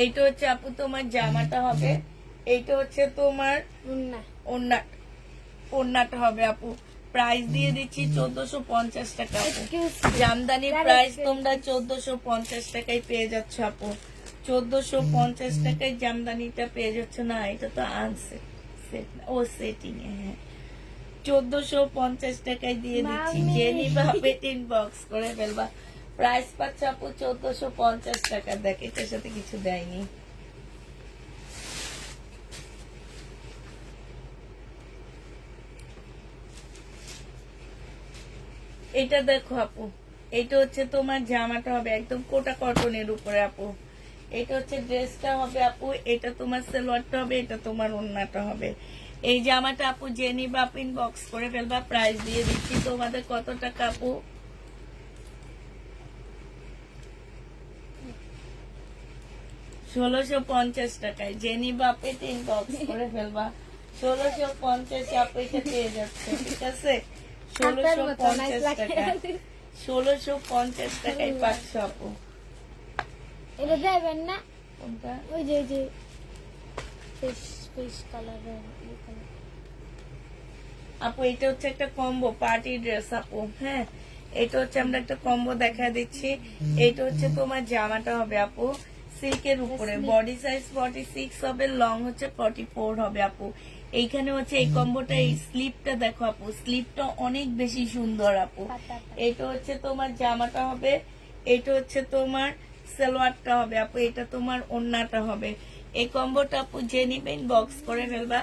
এইটা হচ্ছে আপু তোমার জামাটা হবে, এইটা হচ্ছে তোমার ওড়নাটা হবে আপু। প্রাইস দিয়ে দিচ্ছি 1450 টাকা আপু। জামদানি প্রাইস তোমরা 1450 টাকায় পেয়ে যাচ্ছ আপু। 1450 টাকায় জামদানিটা পেয়ে যাচ্ছ। না, এটা তো আনসেট, সেট ও সেটিং এ, হ্যাঁ 1450 টাকায় দিয়ে দিচ্ছি। জেনিবা পেট ইনবক্স করে ফেলবা। প্রাইস পাচ্ছ আপু 1450 টাকা। দেখ, এটার সাথে কিছু দেয়নি। এটা দেখো আপু, এটা হচ্ছে তোমার জামাটা হবে একদম কোটা কটনের উপরে আপু। এটা হচ্ছে ড্রেসটা হবে আপু, এটা তোমার সালোয়ারটা হবে, এটা তোমার ওড়নাটা হবে। এই জামাটা আপু জেনিবা আপু ইনবক্স করে ফেলবা। প্রাইস দিয়ে দিচ্ছি তোমাদের কত টাকা আপু? 1650 টাকায়। জেনিবা আপু ইনবক্স করে ফেলবা। 1650 আপু এটা পেয়ে যাচ্ছে, ঠিক আছে। 1650 টাকা, 1650 টাকায় পাচ্ছ আপু। এটা দেবেন না? কোনটা? ওই যে ফিশ কালারের আপু এটা হচ্ছে একটা কম্বো পার্টি ড্রেস আপু, হ্যাঁ। এটা হচ্ছে আমরা একটা কম্বো দেখা দিচ্ছি। এটা হচ্ছে তোমার জামাটা হবে আপু সিল্কের উপরে, বডি সাইজ 46 হবে, লং হচ্ছে 44 হবে আপু। এইখানে হচ্ছে এই কম্বোটা, এই স্লিপটা দেখো আপু, স্লিপটা অনেক বেশি সুন্দর আপু। এটা হচ্ছে তোমার জামাটা হবে, এটা হচ্ছে তোমার সালোয়ারটা হবে আপু, এটা তোমার ওড়নাটা হবে। এই কম্বোটা আপু যে নিবেন বক্স করে ফেলবা।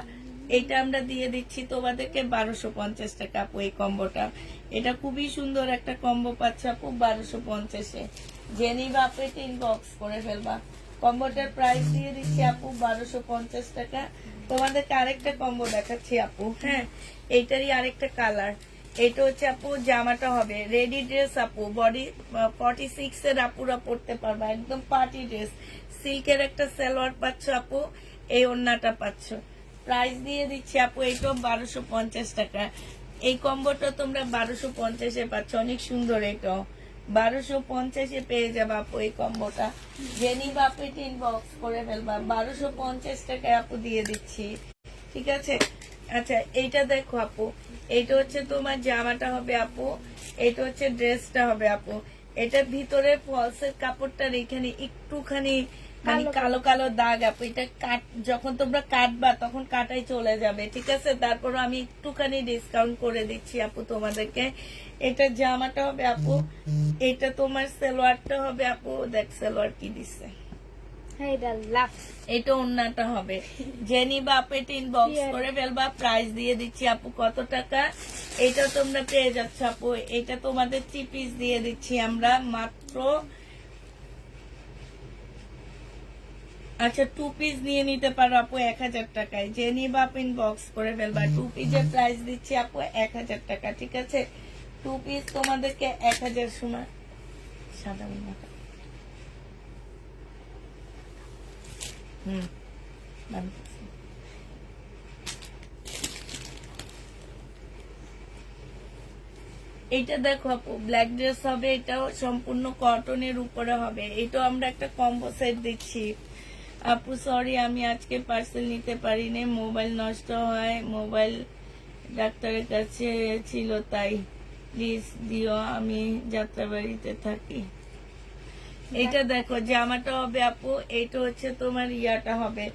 এটা আমরা দিয়ে দিচ্ছি তোমাদেরকে 1250 টাকা আপু এই কম্বোটা। এটা খুবই সুন্দর একটা কম্বো পাচ্ছে আপু 1250-এ। জেনিবা আপু এটা ইনবক্স করে ফেলবা। কম্বোটার প্রাইস দিয়ে দিচ্ছি আপু 1250 টাকা। তোমাদেরকে আরেকটা কম্বো দেখাচ্ছি আপু, হ্যাঁ। এইটারই আরেকটা কালার। এটা হচ্ছে আপু জামাটা হবে রেডি ড্রেস আপু, বডি 46 এর আপুরা পড়তে পারবা, একদম পার্টি ড্রেস। সিল্কের একটা সালোয়ার পাচ্ছ আপু, এই ওড়নাটা পাচ্ছ। প্রাইস দিয়ে দিচ্ছি আপু এইটাও 1250 টাকা। এই কম্বোটা তোমরা 1250-এ পাচ্ছ, অনেক সুন্দর। এটাও 1250-এ পেয়ে যাবে আপু এই কম্বোটা। জেনিবা আপু এটা ইনবক্স করে ফেলবা। 1250 টাকায় আপু দিয়ে দিচ্ছি, ঠিক আছে। আচ্ছা, এইটা দেখো আপু, এটা হচ্ছে তোমার জামাটা হবে আপু, এটা হচ্ছে ড্রেসটা হবে আপু। এটার ভিতরে ফলসের কাপড়টার এখানে একটুখানি মানে কালো কালো দাগ আপু। এটা যখন তোমরা কাটবা তখন কাটাই চলে যাবে, ঠিক আছে। তারপর আমি একটুখানি ডিসকাউন্ট করে দিচ্ছি আপু তোমাদেরকে। এটা জামাটা হবে আপু, এটা তোমার সালোয়ারটা হবে আপু। দেখ সালোয়ার কি দিচ্ছে, এটা ওড়নাটা হবে। জেনিবা আপু এটা ইনবক্স করে ফেলবা। প্রাইস দিয়ে দিচ্ছি আপু কত টাকা? এটা তোমরা পেয়ে যাচ্ছ আপু, এটা তোমাদের 3 পিস দিয়ে দিচ্ছি আমরা মাত্র, আচ্ছা 2 পিস নিয়ে নিতে পারো আপু 1000 টাকায়। জেনিবা আপু ইনবক্স করে ফেলবা। 2 পিসের প্রাইস দিচ্ছি আপু 1000 টাকা, ঠিক আছে। 2 পিস তোমাদেরকে 1000 সময় সাদা টাকা। এইটা দেখো আপু ব্ল্যাক ড্রেস হবে, এটাও সম্পূর্ণ কটনের উপরে হবে। এটাও আমরা একটা কম্বো সেট দিচ্ছি আপু। সরি আমি আজকে পার্সেল নিতে পারিনি, মোবাইল নষ্ট হয়, মোবাইল ডাক্তারের কাছে ছিল, তাই প্লিজ দিও, আমি যাত্রাবাড়িতে থাকি। এইটা দেখো জামাটা হবে আপু, এইটা হচ্ছে তোমার ইয়াটা হবে,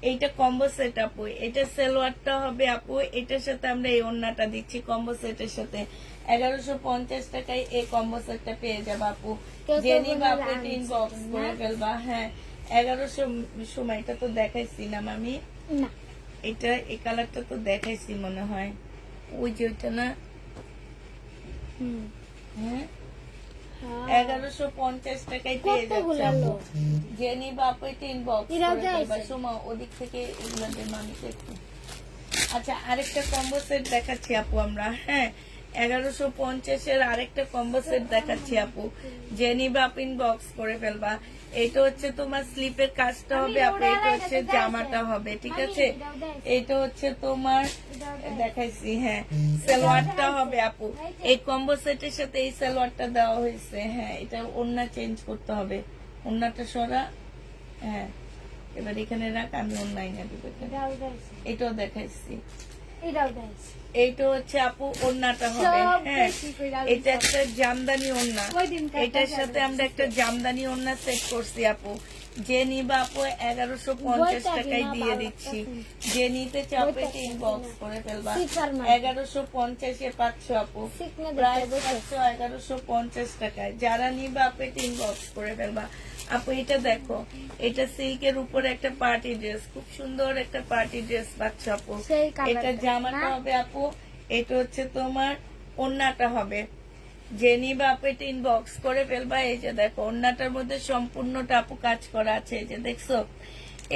এইটা কম্বো সেট আপু। এটা সালোয়ারটা হবে আপু, এটার সাথে আমরা এই ওড়নাটা দিচ্ছি কম্বো সেটের সাথে। 1150 টাকায় এই কম্বো সেটটা পেয়ে যাবে আপু। জেনিবা আপু ইনবক্স করে ফেলবা। হ্যাঁ 1100 সময়, এটা তো দেখাইছিলাম আমি। এটা এই কালারটা তো দেখাইছি মনে হয়, ওই যে ওইটা না। হুম হ্যাঁ, হ্যাঁ 1150 টাকায় পেয়ে কতগুলো যাচ্ছে আপু। আলো? যে নিবা আপু এটা ইনবক্স এরাও করে দেয় ফেলবা। আছে। সোমা ওদিক থেকে এগুলো দিয়ে মানুষকে একটু। আচ্ছা, আরেকটা কম্বো সেট দেখাচ্ছি আপু আমরা। হ্যাঁ, 1150-এর আরেকটা কম্বো সেট দেখাচ্ছি আপু। যে নিবা আপু ইনবক্স করে ফেলবা। এটা হচ্ছে তোমার স্লিপের কাজটা হবে আপু, এটা হচ্ছে জামাটা হবে, ঠিক আছে। এটা হচ্ছে তোমার দেখাইছি, হ্যাঁ সালোয়ারটা হবে আপু। এই কম্বো সেটের সাথে এই সালোয়ারটা দেওয়া হয়েছে। হ্যাঁ, এটা ওড়না চেঞ্জ করতে হবে, ওড়নাটা সরা। হ্যাঁ, এবার এখানে রাখ, আমি অনলাইন দিব। এটাও দেখাইছি। এইটা হচ্ছে আপু ওড়নাটা হবে। হ্যাঁ, এটা একটা জামদানি ওড়না। এটার সাথে আমরা একটা জামদানি ওড়না সেট করছি আপু। যে নিবা আপু 1150 টাকায় দিয়ে দিচ্ছি। যে নিতে চাপে ইনবক্স করে ফেলবা। 1150-এ পাচ্ছ আপু, প্রাইস পাচ্ছ 1150 টাকায়। যারা নিবা আপু ইনবক্স করে ফেলবা। আপু এটা দেখো, এটা সিল্কের উপরে একটা পার্টি ড্রেস, খুব সুন্দর একটা পার্টি ড্রেস পাচ্ছ আপু। এটা জামাটা হবে আপু, এটা হচ্ছে তোমার ওড়নাটা হবে। যে নিবা আপু এটা ইনবক্স করে ফেলবা। এই যে দেখো, ওড়নাটার মধ্যে সম্পূর্ণটা আপু কাজ করা আছে, এই যে দেখছো।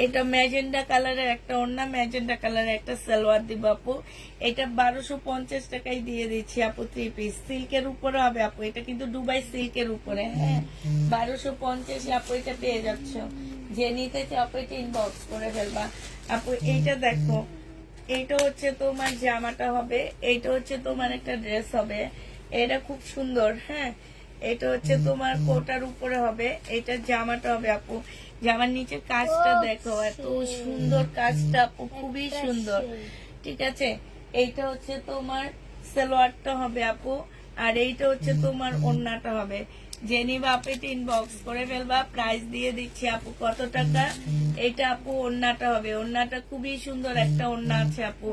এটা ম্যাজেন্ডা কালারের একটা ওড়না, ম্যাজেন্ডা কালারের একটা সালোয়ার দিব আপু। এটা 1250 টাকায় দিয়ে দিচ্ছি আপু। 3 পিস সিল্কের উপরে হবে আপু, এটা কিন্তু দুবাই সিল্কের উপরে। হ্যাঁ, 1250-এ আপু এটা পেয়ে যাচ্ছ। যে নিতে চাও আপু এটা ইনবক্স করে ফেলবা আপু। এইটা দেখো, এইটা হচ্ছে তোমার জামাটা হবে, এইটা হচ্ছে তোমার একটা ড্রেস হবে। এটা খুব সুন্দর। হ্যাঁ, এটা হচ্ছে তোমার কোটার উপরে হবে, এটা জামাটা হবে আপু। জামার নিচে কাজটা দেখো, এত সুন্দর কাজটা আপু, খুবই সুন্দর, ঠিক আছে। এইটা হচ্ছে তোমার সালোয়ারটা হবে আপু, আর এইটা হচ্ছে তোমার ওড়নাটা হবে। যে নিবা আপু এটা ইনবক্স করে ফেলবা। প্রাইস দিয়ে দিচ্ছি আপু কত টাকা। এটা আপু ওড়নাটা হবে, ওড়নাটা খুবই সুন্দর একটা ওড়না আছে আপু।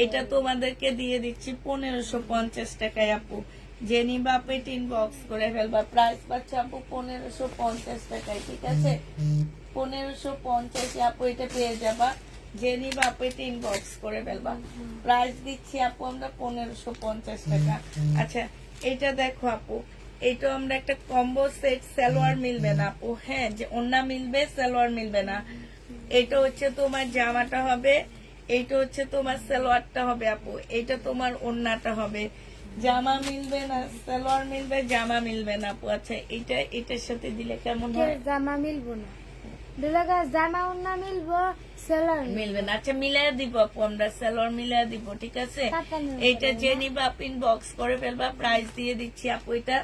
এটা তোমাদেরকে দিয়ে দিচ্ছি 1550 টাকায় আপু। যে নিবা আপু এটা ইনবক্স করে ফেলবা। প্রাইস পাচ্ছে আপু 1550 টাকায়, ঠিক আছে। 1550-এ আপু এটা পেয়ে যাবা। যে নিবা আপু এটা ইনবক্স করে ফেলবা। প্রাইস দিচ্ছি আপু আমরা 1550 টাকা। আচ্ছা, এটা দেখো আপু, এইটা আমরা একটা কম্বো সেট, সালোয়ার মিলবে না আপু। হ্যাঁ, যে ওড়না মিলবে, সালোয়ার মিলবে না। এটা হচ্ছে তোমার জামাটা হবে, এইটা হচ্ছে তোমার সালোয়ারটা হবে আপু। এটা তোমার ওড়নাটা হবে। জামা মিলবে না, সালোয়ার মিলবে, জামা মিলবে না আপু। আচ্ছা, এটা এটার সাথে দিলে কেমন হয়? জামা মিলবো না, জামা ওড়না মিলবো, সেলার মিলবে না। আচ্ছা, মিলাই দিব আপু, আমরা সালোয়ার মিলাই দিব, ঠিক আছে। এইটা যে নিবা আপু ইনবক্স করে ফেলবা। প্রাইস দিয়ে দিচ্ছি আপু এটা,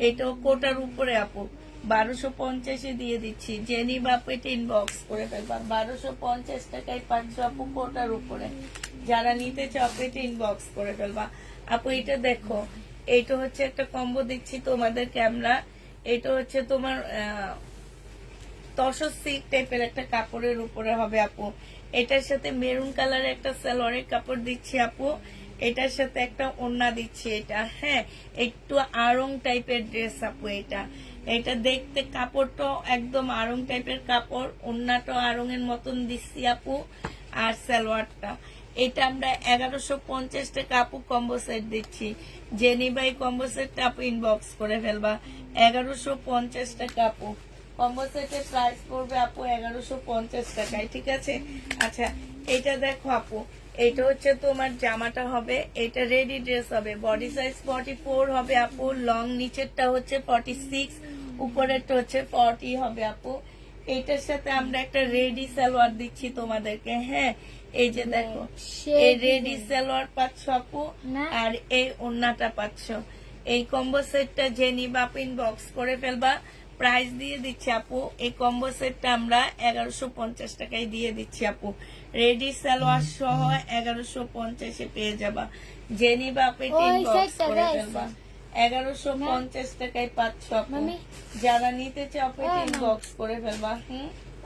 এটাও কোটার উপরে আপু, 1250-এ দিয়ে দিচ্ছি। যে নিবা আপু এটা ইনবক্স করে ফেলবা। 1250 টাকায় পাচ্ছ আপু কোটার উপরে। যারা নিতে চাও আপু এটা ইনবক্স করে ফেলবা আপু। এটা দেখো, এইটা হচ্ছে একটা কম্বো দিচ্ছি তোমাদেরকে আমরা। এটা হচ্ছে তোমার তসর সিল্ক টাইপের একটা কাপড়ের উপরে হবে আপু। এটার সাথে মেরুন কালারের একটা সালোয়ারের কাপড় দিচ্ছি আপু। এটার সাথে একটা ওড়না দিচ্ছি। এটা হ্যাঁ, একটু আড়ং টাইপের ড্রেস আপু। এটা এটা দেখতে কাপড়টা একদম আড়ং টাইপের কাপড়, ওড়নাটাও আড়ং এর মতন দিচ্ছি আপু। আর সালোয়ারটা এটা আমরা 1150 টাকা আপু কম্বো সেট দিচ্ছি। যে নিবা এই কম্বো সেটটা আপু ইনবক্স করে ফেলবা। 1150 টাকা আপু কম্বো সেটের প্রাইস পড়বে আপু 1150 টাকায়, ঠিক আছে। আচ্ছা, এটা দেখো আপু, এটা হচ্ছে তোমার জামাটা হবে, এটা রেডি ড্রেস হবে। বডি সাইজ 44 হবে আপু, লং নিচেরটা হচ্ছে 46, উপরেরটা হচ্ছে 40 হবে আপু। এটার সাথে আমরা একটা রেডি সালোয়ার দিচ্ছি তোমাদেরকে। হ্যাঁ, এই যে দেখো, এই রেডি সালোয়ার পাচ্ছ আপু, আর এই ওড়নাটা পাচ্ছ। এই কম্বো সেটটা যে নিবা আপু ইনবক্স করে ফেলবা। প্রাইস দিয়ে দিচ্ছি আপু, এই কম্বো সেটটা আমরা 1150 টাকায় দিয়ে দিচ্ছি আপু। রেডি সালোয়ার সহ 1150-এ পেয়ে যাবা। যে নিবা আপু ইনবক্স করে ফেলবা। 1150 টাকায় পাচ্ছ আপু। যারা নিতে চাও আপু ইনবক্স করে ফেলবা।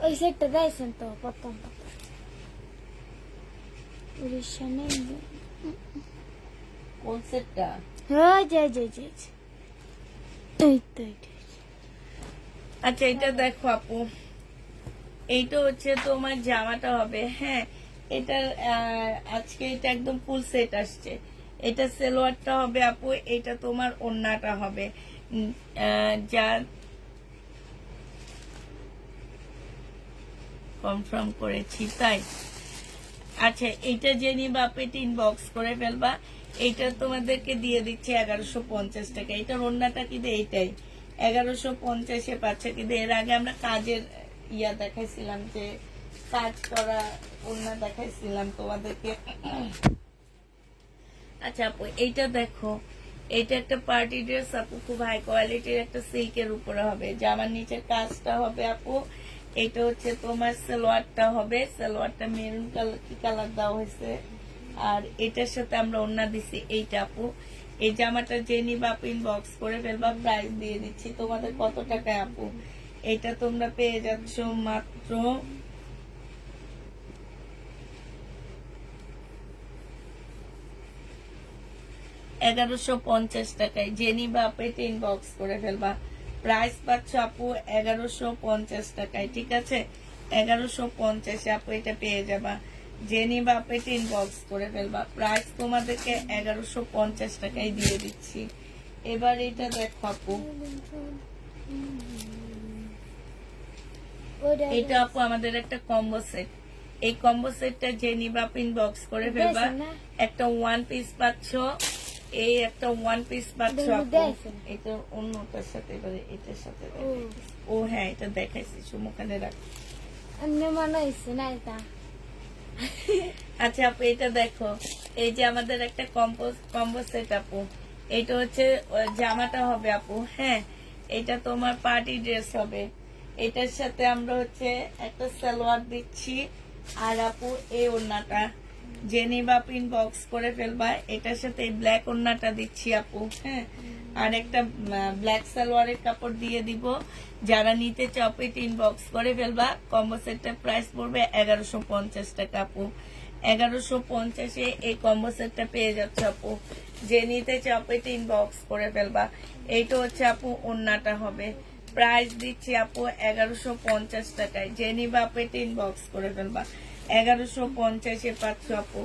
ওই সেটটা দিয়েছেন তো প্রথম কোন সেটটা? আচ্ছা, এটা দেখো আপু, এইটা হচ্ছে তোমার জামাটা হবে। হ্যাঁ, এটার আজকে এটা একদম ফুল সেট আসছে। এটা সালোয়ারটা হবে আপু, এটা তোমার ওড়নাটা হবে। যা কনফার্ম করেছি তাই। আচ্ছা, এটা যে নিবা আপু এটা ইনবক্স করে ফেলবা। এটা তোমাদেরকে দিয়ে দিচ্ছে 1150 টাকা। এটার ওড়নাটা কিন্তু এইটাই 1150-এ পাচ্ছে। কিন্তু এর আগে আমরা কাজের দেখাইছিলাম, যে কাজ করা ওড়না দেখাইছিলাম তোমাদেরকে। আচ্ছা আপু, এইটা দেখো, এটা একটা পার্টি ড্রেস আপু, খুব হাই কোয়ালিটির একটা সিল্কের উপরে হবে। জামার নিচের কাজটা হবে আপু। এটা হচ্ছে তোমার সালোয়ারটা হবে, সালোয়ারটা মেরুন কালার, কি কালার দেওয়া হয়েছে, আর এটার সাথে আমরা ওড়না দিছি এইটা আপু। এই জামাটা যে নিবা আপু ইনবক্স করে ফেলবা, প্রাইস দিয়ে দিচ্ছি তোমাদের কত টাকায় আপু। এটা তোমরা পেয়ে যাচ্ছ মাত্র 1150 টাকায়। যে নিবা আপু এটা ইনবক্স করে ফেলবা, প্রাইস পাচ্ছ আপু 1150 টাকায়। ঠিক আছে, 1150 আপু এটা পেয়ে যাবা। যে নিবা আপু এটা ইনবক্স করে ফেলবা, প্রাইস তোমাদেরকে 1150 টাকায় দিয়ে দিচ্ছি। এবার এটা দেখো আপু, এটা আপু আমাদের একটা কম্বো সেট। এই কম্বো সেটটা যে নিবা আপু ইনবক্স করে ফেলবা। একটা ওয়ান পিস পাচ্ছ, এই একটা ওয়ান পিস পাচ্ছ আপু। এটা অন্যটার সাথে, এবারে এটার সাথে ও হ্যাঁ, এটা দেখাইছি, সুমুখানে রাখ। আচ্ছা আপু, এটা দেখো, এই যে আমাদের একটা কম্বো সেট আপু। এটা হচ্ছে জামাটা হবে আপু। হ্যাঁ, এটা তোমার পার্টি ড্রেস হবে। এটার সাথে আমরা হচ্ছে একটা সালোয়ার দিচ্ছি, আর আপু এই ওড়নাটা যে নিবা আপু ইনবক্স করে ফেলবা। এটার সাথে এই ব্ল্যাক ওড়নাটা দিচ্ছি আপু। হ্যাঁ, আর একটা ব্ল্যাক সালোয়ারের কাপড় দিয়ে দিব। যারা নিতে চাও এটা ইনবক্স করে ফেলবা। কম্বো সেটটার প্রাইস পড়বে 1150 টাকা আপু। 1150-এ এই কম্বো সেটটা পেয়ে যাচ্ছে আপু। যে নিতে চাও এটা ইনবক্স করে ফেলবা। এইটা হচ্ছে আপু ওড়নাটা হবে, প্রাইস দিচ্ছি আপু 1150 টাকায়। যে নিবা আপু এটা ইনবক্স করে ফেলবা, 1150-এ পাচ্ছ আপু।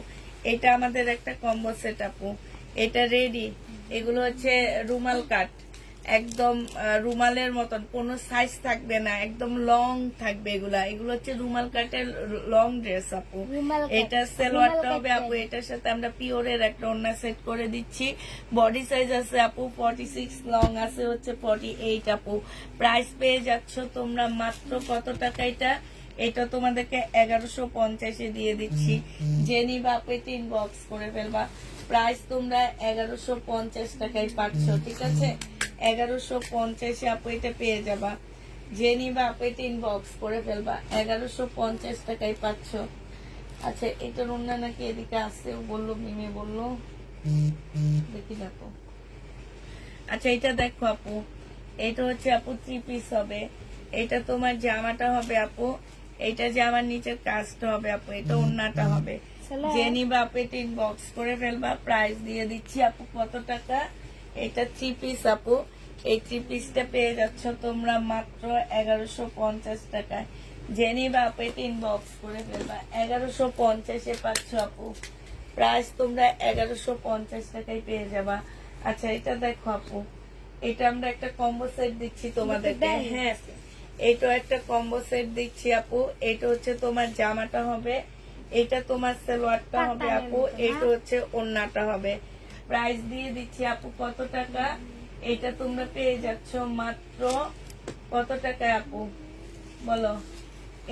এটা আমাদের একটা কম্বো সেট আপু, এটা রেডি। এগুলো হচ্ছে রুমাল কাট, একদম রুমালের মতন, কোনো সাইজ থাকবে না, একদম লং থাকবে। এগুলো হচ্ছে রুমাল কাটের লং ড্রেস আপু। এটা সালোয়ারটা হবে আপু। এটার সাথে আমরা পিওরের একটা ওড়না সেট করে দিচ্ছি। বডি সাইজ আছে আপু 46, লং আছে হচ্ছে 48 আপু। প্রাইস পেয়ে যাচ্ছ তোমরা মাত্র কত টাকা এটা? এটা তোমাদেরকে 1150-এ দিয়ে দিচ্ছি। যে নিবা আপু এটা ইনবক্স করে ফেলবা, প্রাইস তোমরা 1150 টাকায় পাচ্ছ। ঠিক আছে, 1150-এ আপু এটা পেয়ে যাবা। যে নিবা আপু এটা ইনবক্স করে ফেলবা, 1150 টাকায় পাচ্ছ। আচ্ছা, এটার অন্য নাকি এদিকে আছে, বললো মিমে বললো, দেখি দেখো। আচ্ছা, এটা দেখো আপু, এটা হচ্ছে আপু 3 পিস হবে। এটা তোমার জামাটা হবে আপু। এটা জামার নিচের কাজটা হবে আপু। এটা ওড়নাটা হবে। যে নিবা আপু এটা ইনবক্স করে ফেলবা, প্রাইস দিয়ে দিচ্ছি আপু কত টাকা। এটা 3 পিস আপু। এই 3 পিসটা পেয়ে যাচ্ছ তোমরা মাত্র 1150 টাকায়। যে নিবা আপু এটা ইনবক্স করে ফেলবা, 1150-এ পাচ্ছ আপু। প্রাইস তোমরা 1150 টাকায় পেয়ে যাবা। আচ্ছা, এটা দেখো আপু, এটা আমরা একটা কম্বো সেট দিচ্ছি তোমাদেরকে। হ্যাঁ, এটা একটা কম্বো সেট দিচ্ছি আপু। এটা হচ্ছে তোমার জামাটা হবে, এটা তোমার সালোয়ারটা হবে আপু, এটা হচ্ছে ওড়নাটা হবে। প্রাইস দিয়ে দিচ্ছি আপু কত টাকা। এটা তোমরা পেয়ে যাচ্ছ মাত্র কত টাকায় আপু, বলো।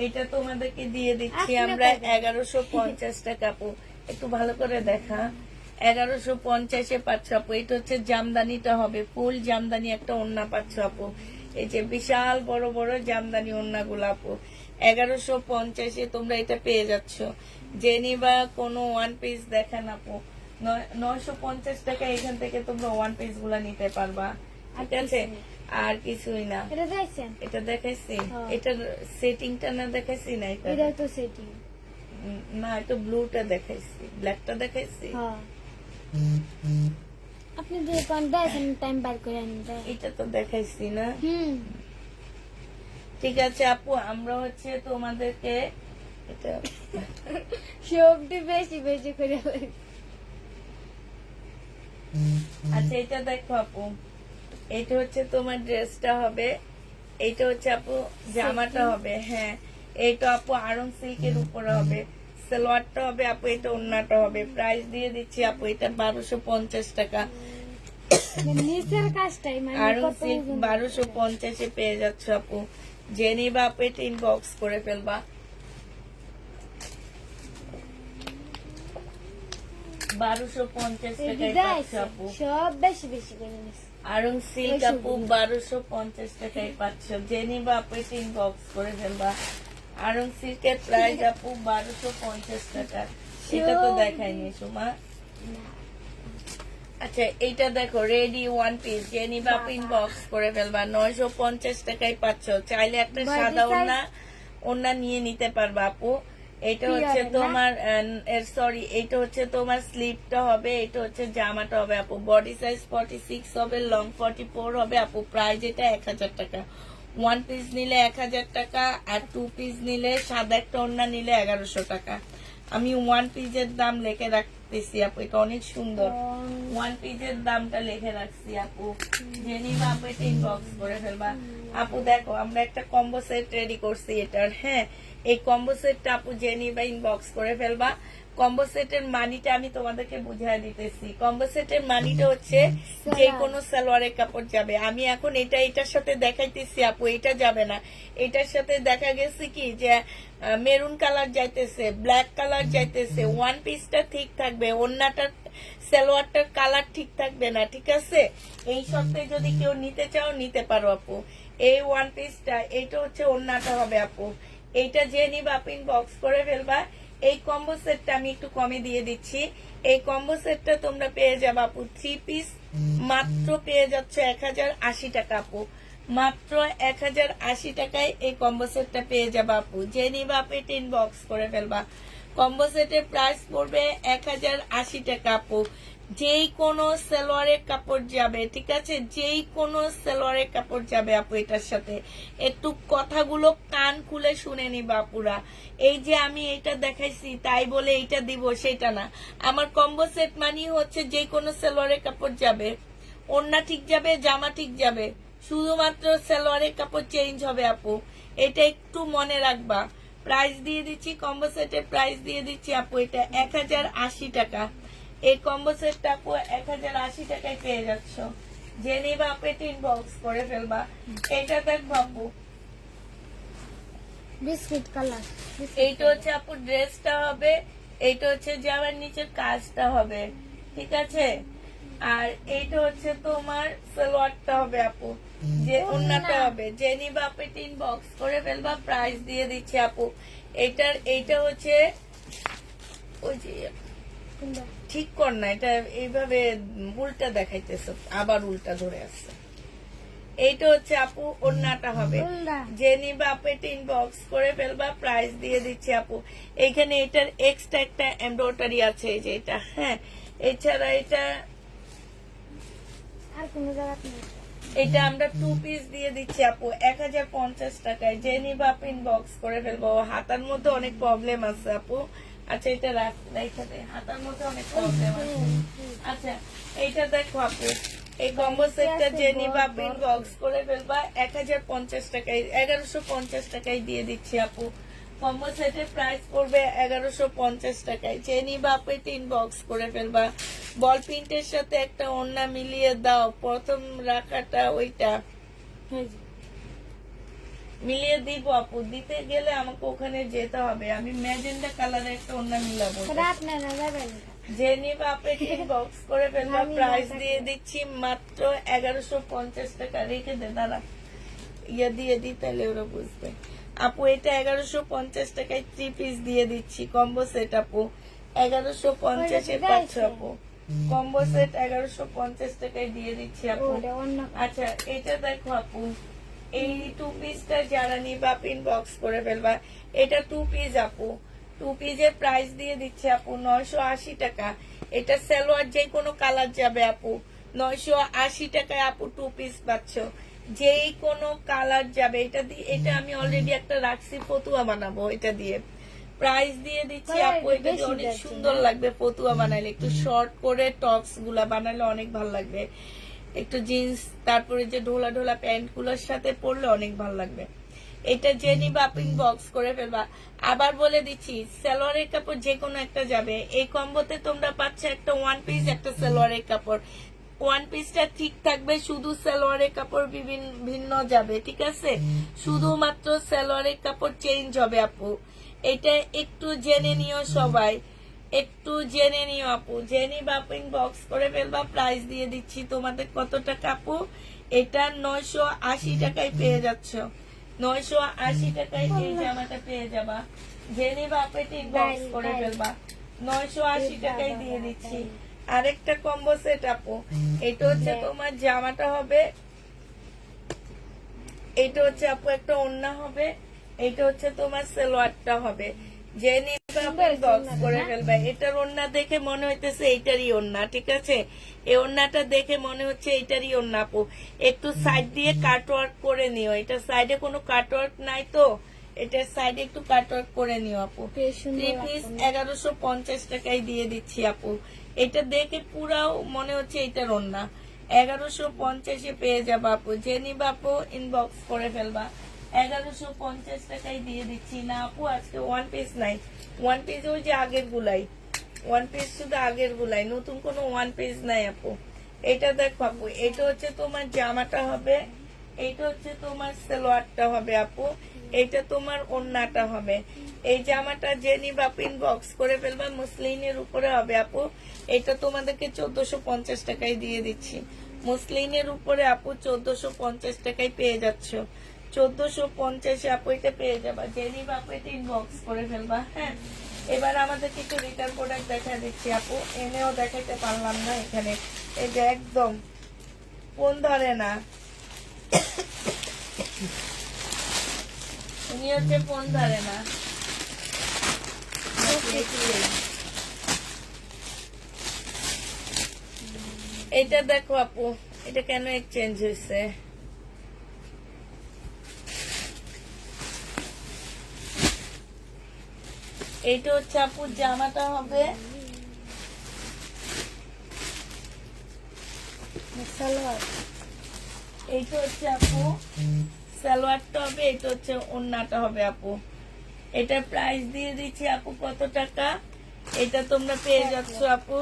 এটা তোমাদেরকে দিয়ে দিচ্ছি আমরা 1150 টাকা আপু। একটু ভালো করে দেখা, 1150-এ পাচ্ছ আপু। এটা হচ্ছে জামদানিটা হবে, ফুল জামদানি একটা ওড়না পাচ্ছ আপু। এই যে বিশাল বড় বড় জামদানি ওড়নাগুলো আপু, 1150-এ তোমরা এটা পেয়ে যাচ্ছ। যে নিবা কোনো ওয়ান পিস দেখান আপু, 950 টাকা এখান থেকে তোমরা ওয়ান পিস গুলা নিতে পারবা। ঠিক আছে, আর কিছুই না। এটা দেখাইছি, এটার সেটিংটা না দেখাইছি না, এটা তো সেটিং না, এটা ব্লুটা দেখাইছি, ব্ল্যাকটা দেখাইছি। আপনি যে কোন দেখেন টাইম বার করে আনতে, এটা তো দেখাইছি না। ঠিক আছে আপু, আমরা হচ্ছে তোমাদেরকে এটা সবটি বেশি বেশি করে লাগে। আচ্ছা এটা দেখো আপু, এটা হচ্ছে তোমার ড্রেসটা হবে, এইটা হচ্ছে আপু জামাটা হবে। হ্যাঁ, এইটা আপু আরং সিল্কের উপরে হবে, সালোয়ারটা হবে আপু, এটা ওড়নাটা হবে। প্রাইস দিয়ে দিচ্ছি আপু এটা 1250 টাকা। নিচের কাজটাই মানে আরং কত সিল্ক ওজন। 1250-এ পেয়ে যাচ্ছ আপু। যে নিবা আপু এটা ইনবক্স করে ফেলবা। 1250 টাকায় এদিকে পাচ্ছ আছে, আপু। সব বেশি বেশি করে নিস। আরং সিল্ক বেশি আপু দিন। 1250 টাকায় পাচ্ছ। যে নিবা আপু এটা ইনবক্স করে ফেলবা। আরং সিল্কের প্রাইস আপু 1250 টাকা। এটা তো দেখাইনি সুমা। আচ্ছা এইটা দেখো, রেডি ওয়ান পিস, যে নিবা আপু ইনবক্স করে ফেলবা। 950 টাকায় পাচ্ছ। চাইলে একটা Body সাদা size- ওড়না নিয়ে নিতে পারবা আপু। এটা Clear হচ্ছে না? তোমার সরি, এটা হচ্ছে তোমার স্লিপটা হবে, এটা হচ্ছে জামাটা হবে আপু। বডি সাইজ 46 হবে, লং 44 হবে আপু। প্রাইস এটা 1000 টাকা। ওয়ান পিস নিলে 1000 টাকা, আর টু পিস নিলে সাদা একটা ওড়না নিলে 1100 টাকা। আমি ওয়ান পিসের দাম লিখে রাখতেছি আপু, এটা অনেক সুন্দর। ওয়ান পিসের দামটা লিখে রাখছি আপু। জেনিবা আপু এটা ইনবক্স করে ফেলবা। আপু দেখো আমরা একটা কম্বো সেট রেডি করছি এটার। হ্যাঁ, এই কম্বো সেটটা আপু জেনিবা ইনবক্স করে ফেলবা। কম্বো সেটের মানিটা আমি তোমাদেরকে বুঝাই দিতেছি। কম্বো সেটের মানিটা হচ্ছে যে কোনো সালোয়ারের কাপড় যাবে। আমি এখন এটার সাথে দেখাইতেছি আপু, এটা যাবে না। এটার সাথে দেখা গেছে কি যে মেরুন কালার যাইতেছে, ব্ল্যাক কালার যাইতেছে। ওয়ান পিসটা ঠিক থাকবে, ওড়নাটার সালোয়ারটার কালার ঠিক থাকবে না, ঠিক আছে? এই শর্তে যদি কেউ নিতে চাও নিতে পারো আপু। এই ওয়ান পিসটা, এইটা হচ্ছে ওড়নাটা হবে আপু। এইটা যে নিবা আপু ইনবক্স করে ফেলবা। এই কম্বো সেটটা আমি একটু কমে দিয়ে দিচ্ছি। এই কম্বো সেটটা তোমরা পেয়ে যাবে আপু, থ্রি পিস মাত্র পেয়ে যাচ্ছ 1080 টাকা আপু। মাত্র 1080 টাকায় এই কম্বো সেটটা পেয়ে যাবে আপু। যে নিবা আপু এটা ইনবক্স করে ফেলবা। কম্বো সেটের প্রাইস পড়বে 1080 টাকা আপু। যেই কোনো সালোয়ারের কাপড় যাবে, ঠিক আছে? যেই কোনো সালোয়ারের কাপড় যাবে আপু এটার সাথে। একটু কথাগুলো কান খুলে শুনে নিবা আপুরা। এই যে আমি এটা দেখাইছি তাই বলে এইটা দিব সেটা না। আমার কম্বো সেট মানে হচ্ছে যে কোনো সালোয়ারের কাপড় যাবে, ওড়না ঠিক যাবে, জামা ঠিক যাবে, শুধুমাত্র সালোয়ারের কাপড় চেঞ্জ হবে আপু। এটা একটু মনে রাখবা। প্রাইস দিয়ে দিচ্ছি, কম্বো সেটের প্রাইস দিয়ে দিচ্ছি আপু এটা 1080 টাকা। এই কম্বো সেটটা আপু 1080 টাকায় পেয়ে যাচ্ছ। যে নিবা আপু এটা ইনবক্স করে ফেলবা। এটা দেখবো আপু, বিস্কিট কালার। এইটা হচ্ছে আপু ড্রেসটা হবে, এইটা হচ্ছে জামার নিচের কাজটা হবে, ঠিক আছে? আর এইটা হচ্ছে তোমার সালোয়ারটা হবে আপু, যে ওড়নাটা হবে। যে নিবা আপু এটা ইনবক্স করে ফেলবা। প্রাইস দিয়ে দিচ্ছি আপু এইটা হচ্ছে ওই যে ঠিক কর না, এটা এইভাবে উল্টা দেখাইতেছে, আবার উল্টা ধরে আসছে। এইটা হচ্ছে আপু ওড়নাটা হবে। উল্টা। যে নিবা আপু এটা ইনবক্স করে ফেলবা। প্রাইস দিয়ে দিচ্ছি আপু। এইখানে এটার এক্সট্রা একটা এমব্রয়ডারি আছে, এই যে এটা। হ্যাঁ, এছাড়া এটা আর কোনো জায়গা নেই। এটা আমরা টু পিস দিয়ে দিচ্ছি আপু 1050 টাকায়। যে নিবা আপু ইনবক্স করে ফেলবো। হাতার মধ্যে অনেক প্রবলেম আছে আপু। আচ্ছা এটা রাখা দে, হাতার মধ্যে অনেক প্রবলেম আছে। আচ্ছা এইটা দেখো আপু, এই কম্বো সেটটা যে নিবা আপু ইনবক্স করে ফেলবা। 1050 টাকায়, 1150 টাকায় দিয়ে দিচ্ছি আপু। কম্বো সেটের প্রাইস পড়বে 1150 টাকায়। যে নিবা আপু এটা ইনবক্স করে ফেলবা। বল প্রিন্টের সাথে একটা ওড়না মিলিয়ে দাও, প্রথম রাখাটা ওইটা মিলিয়ে দিব আপু। দিতে গেলে আমাকে ওখানে যেতে হবে, আমি ম্যাজেন্ডা কালারের একটা ওড়না মিলাবো। রাত না না যাবেন। যে নিবা আপু ইনবক্স করে ফেলবা। প্রাইস দিয়ে দিচ্ছি মাত্র 1150 টাকা। রেখে দে, দাঁড়া, ইয়ে দিয়ে দি তাহলে ওরা বুঝবে আপু। এটা 1150 টাকায় থ্রি পিস দিয়ে দিচ্ছি কম্বো সেট আপু। 1150-এ পাচ্ছ আপু। কম্বো সেট 1150 টাকায় দিয়ে দিচ্ছি আপু। ওটা অন্য আচ্ছা এটা দেখো আপু, এই টু পিসটা যারা নিবা আপু ইনবক্স করে ফেলবা। এটা টু পিস আপু। টু পিসের প্রাইস দিয়ে দিচ্ছে আপু 980 টাকা। এটা সালোয়ার যে কোনো কালার যাবে আপু। 980 টাকায় আপু টু পিস পাচ্ছ, যেই কোনো কালার যাবে। এটা দিয়ে, এটা আমি অলরেডি একটা রাখছি, ফতুয়া বানাবো এটা দিয়ে। প্রাইস দিয়ে দিচ্ছি ভাই, আপু, এটা এটা বেশি অনেক যাচ্ছে সুন্দর না? লাগবে ফতুয়া বানাইলে, একটু শর্ট করে টপস গুলা বানাইলে অনেক ভালো লাগবে, একটু জিন্স তারপরে যে ঢোলা ঢোলা প্যান্ট গুলোর সাথে পরলে অনেক ভালো লাগবে। এটা যে নিবা আপনি বক্স করে ফেলবা। আবার বলে দিচ্ছি সালোয়ারের কাপড় যে কোনো একটা যাবে, এই কম্বোতে তোমরা পাচ্ছ একটা ওয়ান পিস একটা সালোয়ারের কাপড়। ওয়ান পিসটা ঠিক থাকবে, শুধু সালোয়ারের কাপড় বিভিন্ন ভিন্ন যাবে, ঠিক আছে? শুধুমাত্র সালোয়ারের কাপড় চেঞ্জ হবে আপু। এটা একটু জেনে নিও সবাই, একটু জেনে নিও আপু, জেনে বাপিং বক্স করে ফেলবা। প্রাইস দিয়ে দিচ্ছি তোমাদের কত টাকা আপু? এটা 980 টাকায় পেয়ে যাচ্ছ, 980 টাকায় এই জামাটা পেয়ে যাবা। জেনে বাপেটি বক্স করে ফেলবা, 980 টাকায় দিয়ে দিচ্ছি। আরেকটা কম্বো সেট আপু, এটা হচ্ছে তোমার জামাটা হবে, এটা হচ্ছে আপু একটা ওড়না হবে, এটা হচ্ছে তোমার সালোয়ারটা হবে। যে নিবে আপনি বক্স করে ফেলবে। এটার ওড়না দেখে মনে হইতেছে এইটারই ওড়না, ঠিক আছে? এই ওড়নাটা দেখে মনে হচ্ছে এইটারই ওড়না আপু। একটু সাইড দিয়ে কাটওয়ার্ক করে নিও, এটা সাইডে কোনো কাটওয়ার্ক নাই তো, এটার সাইডে একটু কাটওয়ার্ক করে নিও আপু। বেশ সুন্দর 3 পিস লাগছে। 1150 টাকায় দিয়ে দিচ্ছি আপু। এটা দেখে পুরাও মনে হচ্ছে এইটার ওড়না, 1150-এ পেয়ে যাবা আপু। যে নিবা আপু ইনবক্স করে ফেলবা, 1150 টাকায় দিয়ে দিচ্ছি। না আপু আজকে ওয়ান পিস নাই, ওয়ান পিস ওই যে আগের গুলাই, ওয়ান পিস শুধু আগের গুলাই, নতুন কোনো ওয়ান পিস নাই আপু। এটা দেখো আপু, এটা হচ্ছে তোমার জামাটা হবে, এইটা হচ্ছে তোমার সালোয়ারটা হবে আপু, এইটা তোমার ওড়নাটা হবে। এই জামাটা যে নিবা আপু ইনবক্স করে ফেলবা, মুসলিনের উপরে হবে আপু। এটা তোমাদেরকে 1450 টাকায় দিয়ে দিচ্ছি, মুসলিনের উপরে আপু 1450 টাকায় পেয়ে যাচ্ছ, 1450-এ আপু এটা পেয়ে যাবা। যে নিবা আপু এটা ইনবক্স করে ফেলবা। হ্যাঁ, এবার আমাদের কিছু রিটার্ন প্রোডাক্ট দেখা দিচ্ছি আপু, এনেও দেখাইতে পারলাম না এখানে। এই যে একদম ফোন ধরে না, উনি হচ্ছে ফোন ধরে না। এটা দেখো আপু, এটা কেন এক্সচেঞ্জ হয়েছে? এইটা হচ্ছে আপু জামাটা হবে, সালোয়ার এইটা হচ্ছে আপু সালোয়ারটা হবে, এটা হচ্ছে ওড়নাটা হবে আপু। এটা প্রাইস দিয়ে দিচ্ছি আপু কত টাকা? এটা তোমরা পেয়ে যাচ্ছ আপু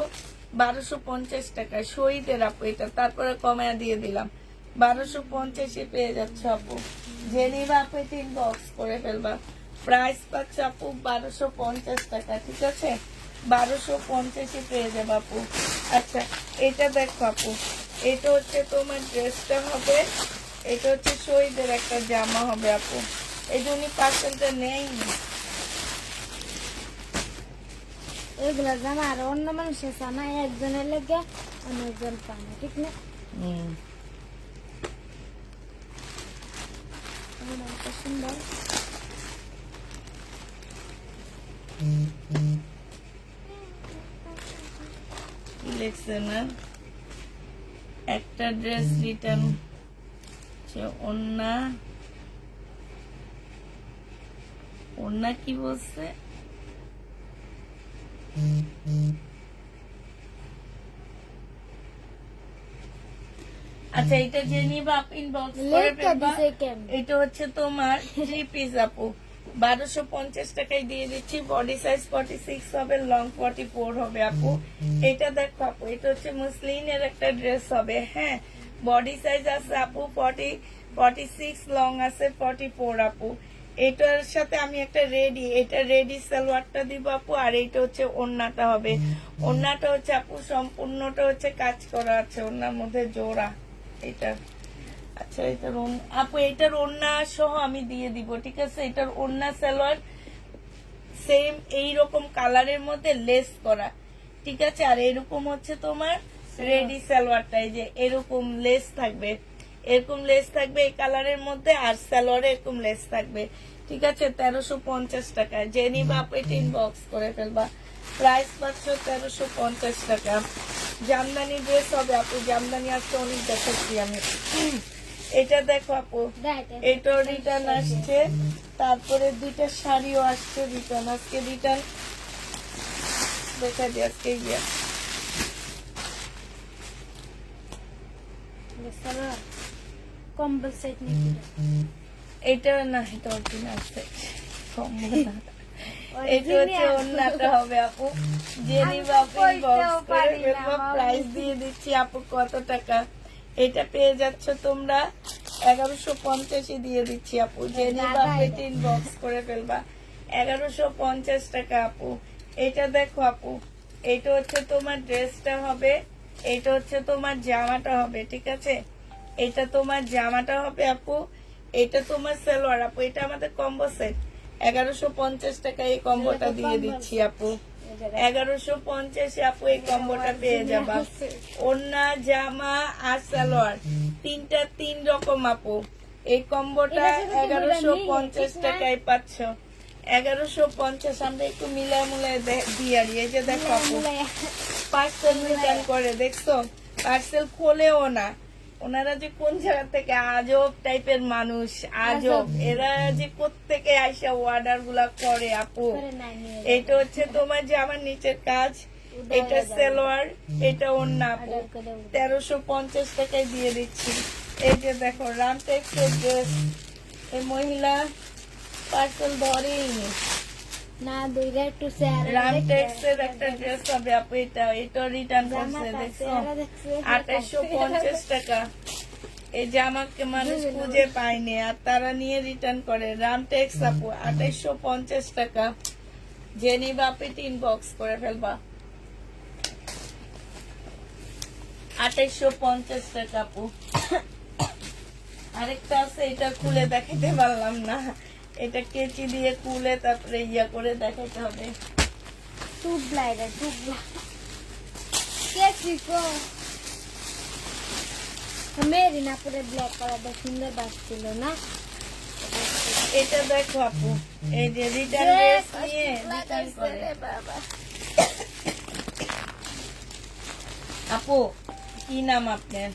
1250 টাকা, শহীদের আপু এটা, তারপরে কমায়া দিয়ে দিলাম 1250-এ পেয়ে যাচ্ছ আপু। যে নিবা আপু এটা ইনবক্স করে ফেলবা। প্রাইস পাচ্ছে আপু 1250 টাকা, ঠিক আছে? 1250-এ পেয়ে যাবে আপু। আচ্ছা, এটা দেখো আপু, এটা হচ্ছে তোমার ড্রেসটা হবে, এটা হচ্ছে শহীদের একটা জামা হবে আপু। এই জন্য পার্সেলটা নেয়নি। এগুলা জামা আর অন্য মানুষের জানা একজনের লেগে অনেকজন পায় না, ঠিক না? এগুলা এত সুন্দর। কি লিখছে না, একটা ড্রেস রিটার্ন, ওন্না ওন্না কি বলছে? আচ্ছা, এটা যে নিবা আপনি ইনবক্স করে লেখা ফেলবা। দিছে কেমন? এটা হচ্ছে তোমার 3 পিস আপু, 1250 টাকায় দিয়ে দিচ্ছি। বডি সাইজ 46 হবে, লং 44 হবে আপু। এটা দেখো আপু, এটা হচ্ছে মুসলিনের একটা ড্রেস হবে। হ্যাঁ, বডি সাইজ আছে আপু 46, লং আছে 44 আপু। এটার সাথে আমি একটা রেডি, এটা রেডি সালোয়ারটা দিব আপু, আর এইটা হচ্ছে ওড়নাটা হবে। ওড়নাটা হচ্ছে আপু সম্পূর্ণটা হচ্ছে কাজ করা আছে, ওড়নার মধ্যে জোড়া এটা। আচ্ছা, এটার আপু এটার ওড়না সহ আমি দিয়ে দিব, ঠিক আছে? এটার ওড়না সালোয়ার সেম এইরকম কালারের মধ্যে লেস করা, ঠিক আছে? আর এরকম হচ্ছে তোমার রেডি সালোয়ারটা, এই যে এরকম লেস থাকবে, এরকম লেস থাকবে এই কালারের মধ্যে, আর সালোয়ারে এরকম লেস থাকবে, ঠিক আছে? 1350 টাকা। যে নিবা আপু এটা ইনবক্স করে ফেলবা। প্রাইস পাচ্ছ 1350 টাকা। জামদানি ড্রেস হবে আপু, জামদানি আজকে অনেক দেখাচ্ছি আমি। এটা দেখো আপু, এটাও রিটার্ন আসছে। তারপরে 2টা শাড়িও আসছে রিটার্ন। আজকে রিটার্ন দেখা যায় আজকে গিয়ে। কম্বল সেট নাকি এটা না, এটা অরিজিনাল সেট, কম্বল না। এটা হচ্ছে অন্যটা হবে আপু, যে নিবা আপু বক্স করে ফেলবো। প্রাইস দিয়ে দিচ্ছি আপু কত টাকা, এটা পেয়ে যাচ্ছ তোমরা 1150 দিয়ে দিচ্ছি আপু। যে নিবা আপনি বক্স করে ফেলবা 1150 টাকা আপু। এটা দেখো আপু, এটা হচ্ছে তোমার ড্রেসটা হবে, এটা হচ্ছে তোমার জামাটা হবে, ঠিক আছে? এটা তোমার জামাটা হবে আপু, এটা তোমার সালোয়ার আপু। এটা আমাদের কম্বো সেট, 1150 টাকা এই কম্বোটা দিয়ে দিচ্ছি আপু। 1150 আপু এই কম্বোটা পেয়ে যাবা। ওড়না, জামা আর সালোয়ার 3টা 3 রকম আপু। এই কম্বোটা 1150 টাকায় পাচ্ছ। 1150 আমরা একটু মিলায় মুলায় দিয়ে আর এই যে দেখো আপু, পার্সেল রিটার্ন করে, দেখছো? পার্সেল খোলেও না। ওনারা যে কোন জায়গা থেকে আজব টাইপের মানুষ, আজব। এরা যে কোত্থেকে আইসা অর্ডার গুলা করে আপু। এটা হচ্ছে তোমার যে আমার নিচের কাজ, এটা সালোয়ার, এটা ওড়না আপু। 1350 টাকায় দিয়ে দিচ্ছি। এই যে দেখো রামটেক্সের ড্রেস, এই মহিলা পার্সেল ধরেই নি। না দুইটা একটু চেহারা রামটেক্সের একটা ড্রেস হবে আপু, এটা রিটার্ন করছে, দেখছো? 2850 টাকা। এই জামাকে মানুষ খুঁজে পায়নি আর তারা নিয়ে রিটার্ন করে। রামটেক্স আপু 2850 টাকা। যে নিবা আপনি 3 বক্স করে ফেলবা। 2850 টাকা আপু। আরেকটা আছে, এটা খুলে দেখাতে পারলাম না, এটা কেচি দিয়ে খুলে তারপরে ইয়া করে দেখাতে হবে। টুবলা, এটা টুবলা কেসি কো মেরি না পুরো ব্ল্যাক কালারটা সুন্দর বাসছিল না। এটা দেখো আপু, এই যে রিটার্ন ড্রেস নিয়ে রিটার্ন করে। আপু কি নাম আপনার?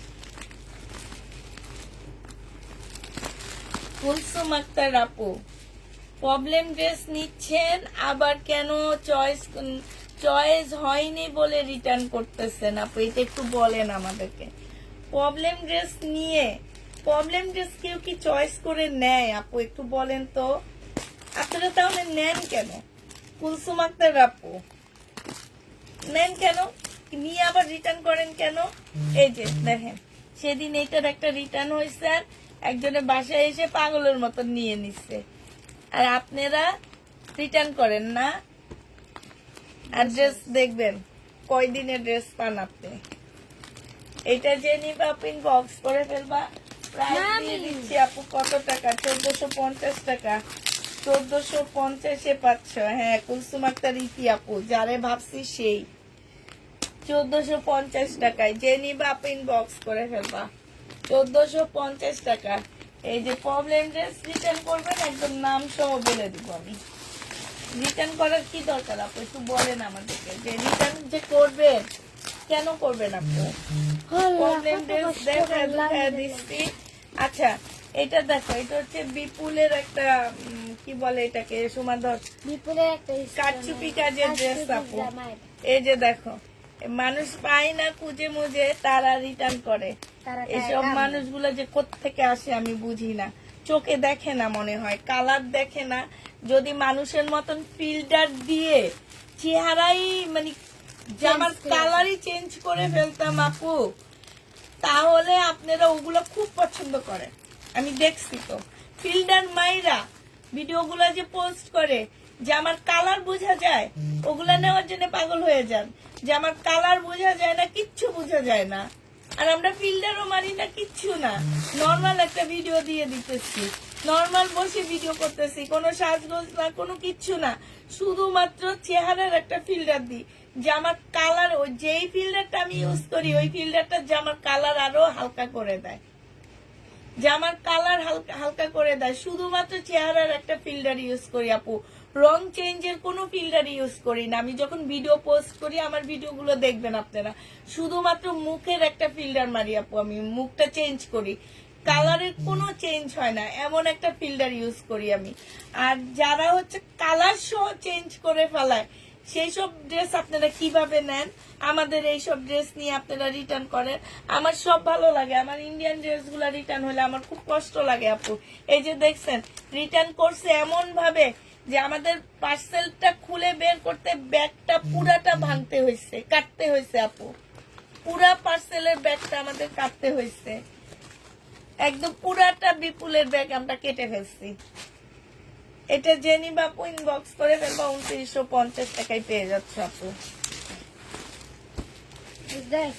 কুলসুম আক্তার আপু। প্রবলেম ড্রেস নিচ্ছেন, আবার কেন চয়েস হয়নি বলে রিটার্ন করতেছেন আপু? এটা একটু বলেন আমাদেরকে। প্রবলেম ড্রেস নিয়ে, প্রবলেম ড্রেস কেউ কি চয়েস করে নেয় আপু? একটু বলেন তো, আপনারা তাহলে নেন কেন? কুলসুম আক্তার আপু নেন কেন, নিয়ে আবার রিটার্ন করেন কেন? এই যে দেখেন, সেদিন এইটার একটা রিটার্ন হয়েছে, একজনের বাসায় এসে পাগলের মতো নিয়ে নিচ্ছে, আর আপনারা রিটার্ন করেন না। আর ড্রেস দেখবেন কয়দিনের ড্রেস পান আপনি। এটা যে নিবা আপনি বক্স করে ফেলবা। প্রাইস দিয়ে দিচ্ছি আপু কত টাকা? 1450 টাকা। 1450 পাচ্ছ। হ্যাঁ, কুলসুম আক্তার ইতি আপু, যারে ভাবছি সেই। 1450 টাকায় যে নিবা আপনি বক্স করে ফেলবা। 1450 টাকা। এই যে প্রবলেম ড্রেস রিটার্ন করবেন, একদম নাম সহ বলে দিব আমি। রিটার্ন করার কি দরকার আপু, একটু বলেন আমাদেরকে, যে রিটার্ন যে করবেন কেন করবেন আপু? প্রবলেম ড্রেস দেখা দিচ্ছি। আচ্ছা এটা দেখো, এটা হচ্ছে বিপুলের একটা কি বলে এটাকে, সুমাধর বিপুলের একটা কারচুপি কাজের ড্রেস আপু। এই যে দেখো, মানুষ পায় না খুঁজে মুজে, তারা রিটার্ন করে। এসব মানুষগুলো যে কোত্থেকে আসে আমি বুঝি না। চোখে দেখে না, মনে হয় কালার দেখে না। যদি মানুষের মতন ফিল্টার দিয়ে চেহারাই মানে জামার কালারই চেঞ্জ করে ফেলতাম আপু, তাহলে আপনারা ওগুলো খুব পছন্দ করেন। আমি দেখছি তো ফিল্টার মাইরা ভিডিওগুলো যে পোস্ট করে, যে আমার কালার বোঝা যায়, ওগুলা নেওয়ার জন্য পাগল হয়ে যান। যে আমার কালার বোঝা যায় না, কিচ্ছু বোঝা যায় না, আর আমরা ফিল্টারও মারি না, কিচ্ছু না, নর্মাল একটা ভিডিও দিয়ে দিতেছি, নর্মাল বসে ভিডিও করতেছি, কোনো সাজগোজ না, কোনো কিচ্ছু না, শুধুমাত্র চেহারার একটা ফিল্টার দিই। যে আমার কালার, ওই যেই ফিল্টারটা আমি ইউজ করি, ওই ফিল্টারটা যে আমার কালার আরো হালকা করে দেয়, যে আমার কালার হালকা করে দেয়। শুধুমাত্র চেহারার একটা ফিল্টার ইউজ করি আপু, রং চেঞ্জের কোনো ফিল্টার ইউজ করি না। আমি যখন ভিডিও পোস্ট করি, আমার ভিডিওগুলো দেখবেন আপনারা, শুধুমাত্র মুখের একটা ফিল্টার মারি আপু, আমি মুখটা চেঞ্জ করি। কালারের কোনো চেঞ্জ হয় না, এমন একটা ফিল্টার ইউজ করি আমি। আর যারা হচ্ছে কালার সহ চেঞ্জ করে ফেলায় সেই সব ড্রেস আপনারা কিভাবে নেন? আমাদের এই সব ড্রেস নিয়ে আপনারা রিটার্ন করেন। আমার সব ভালো লাগে, আমার ইন্ডিয়ান ড্রেসগুলো রিটার্ন হলে আমার খুব কষ্ট লাগে আপু। এই যে দেখছেন রিটার্ন করছে এমন ভাবে যে আমাদের পার্সেলটা খুলে বের করতে ব্যাগটা পুরাটা ভাঙতে হয়েছে, কাটতে হয়েছে আপু। পুরা পার্সেলের ব্যাগটা আমাদের কাটতে হয়েছে, একদম পুরাটা বিপুলের ব্যাগ আমরা কেটে ফেলছি। এটা জেনি বাপু ইনবক্স করে ফেলবা, 2950 টাকায় পেয়ে যাচ্ছে আপু। দেখ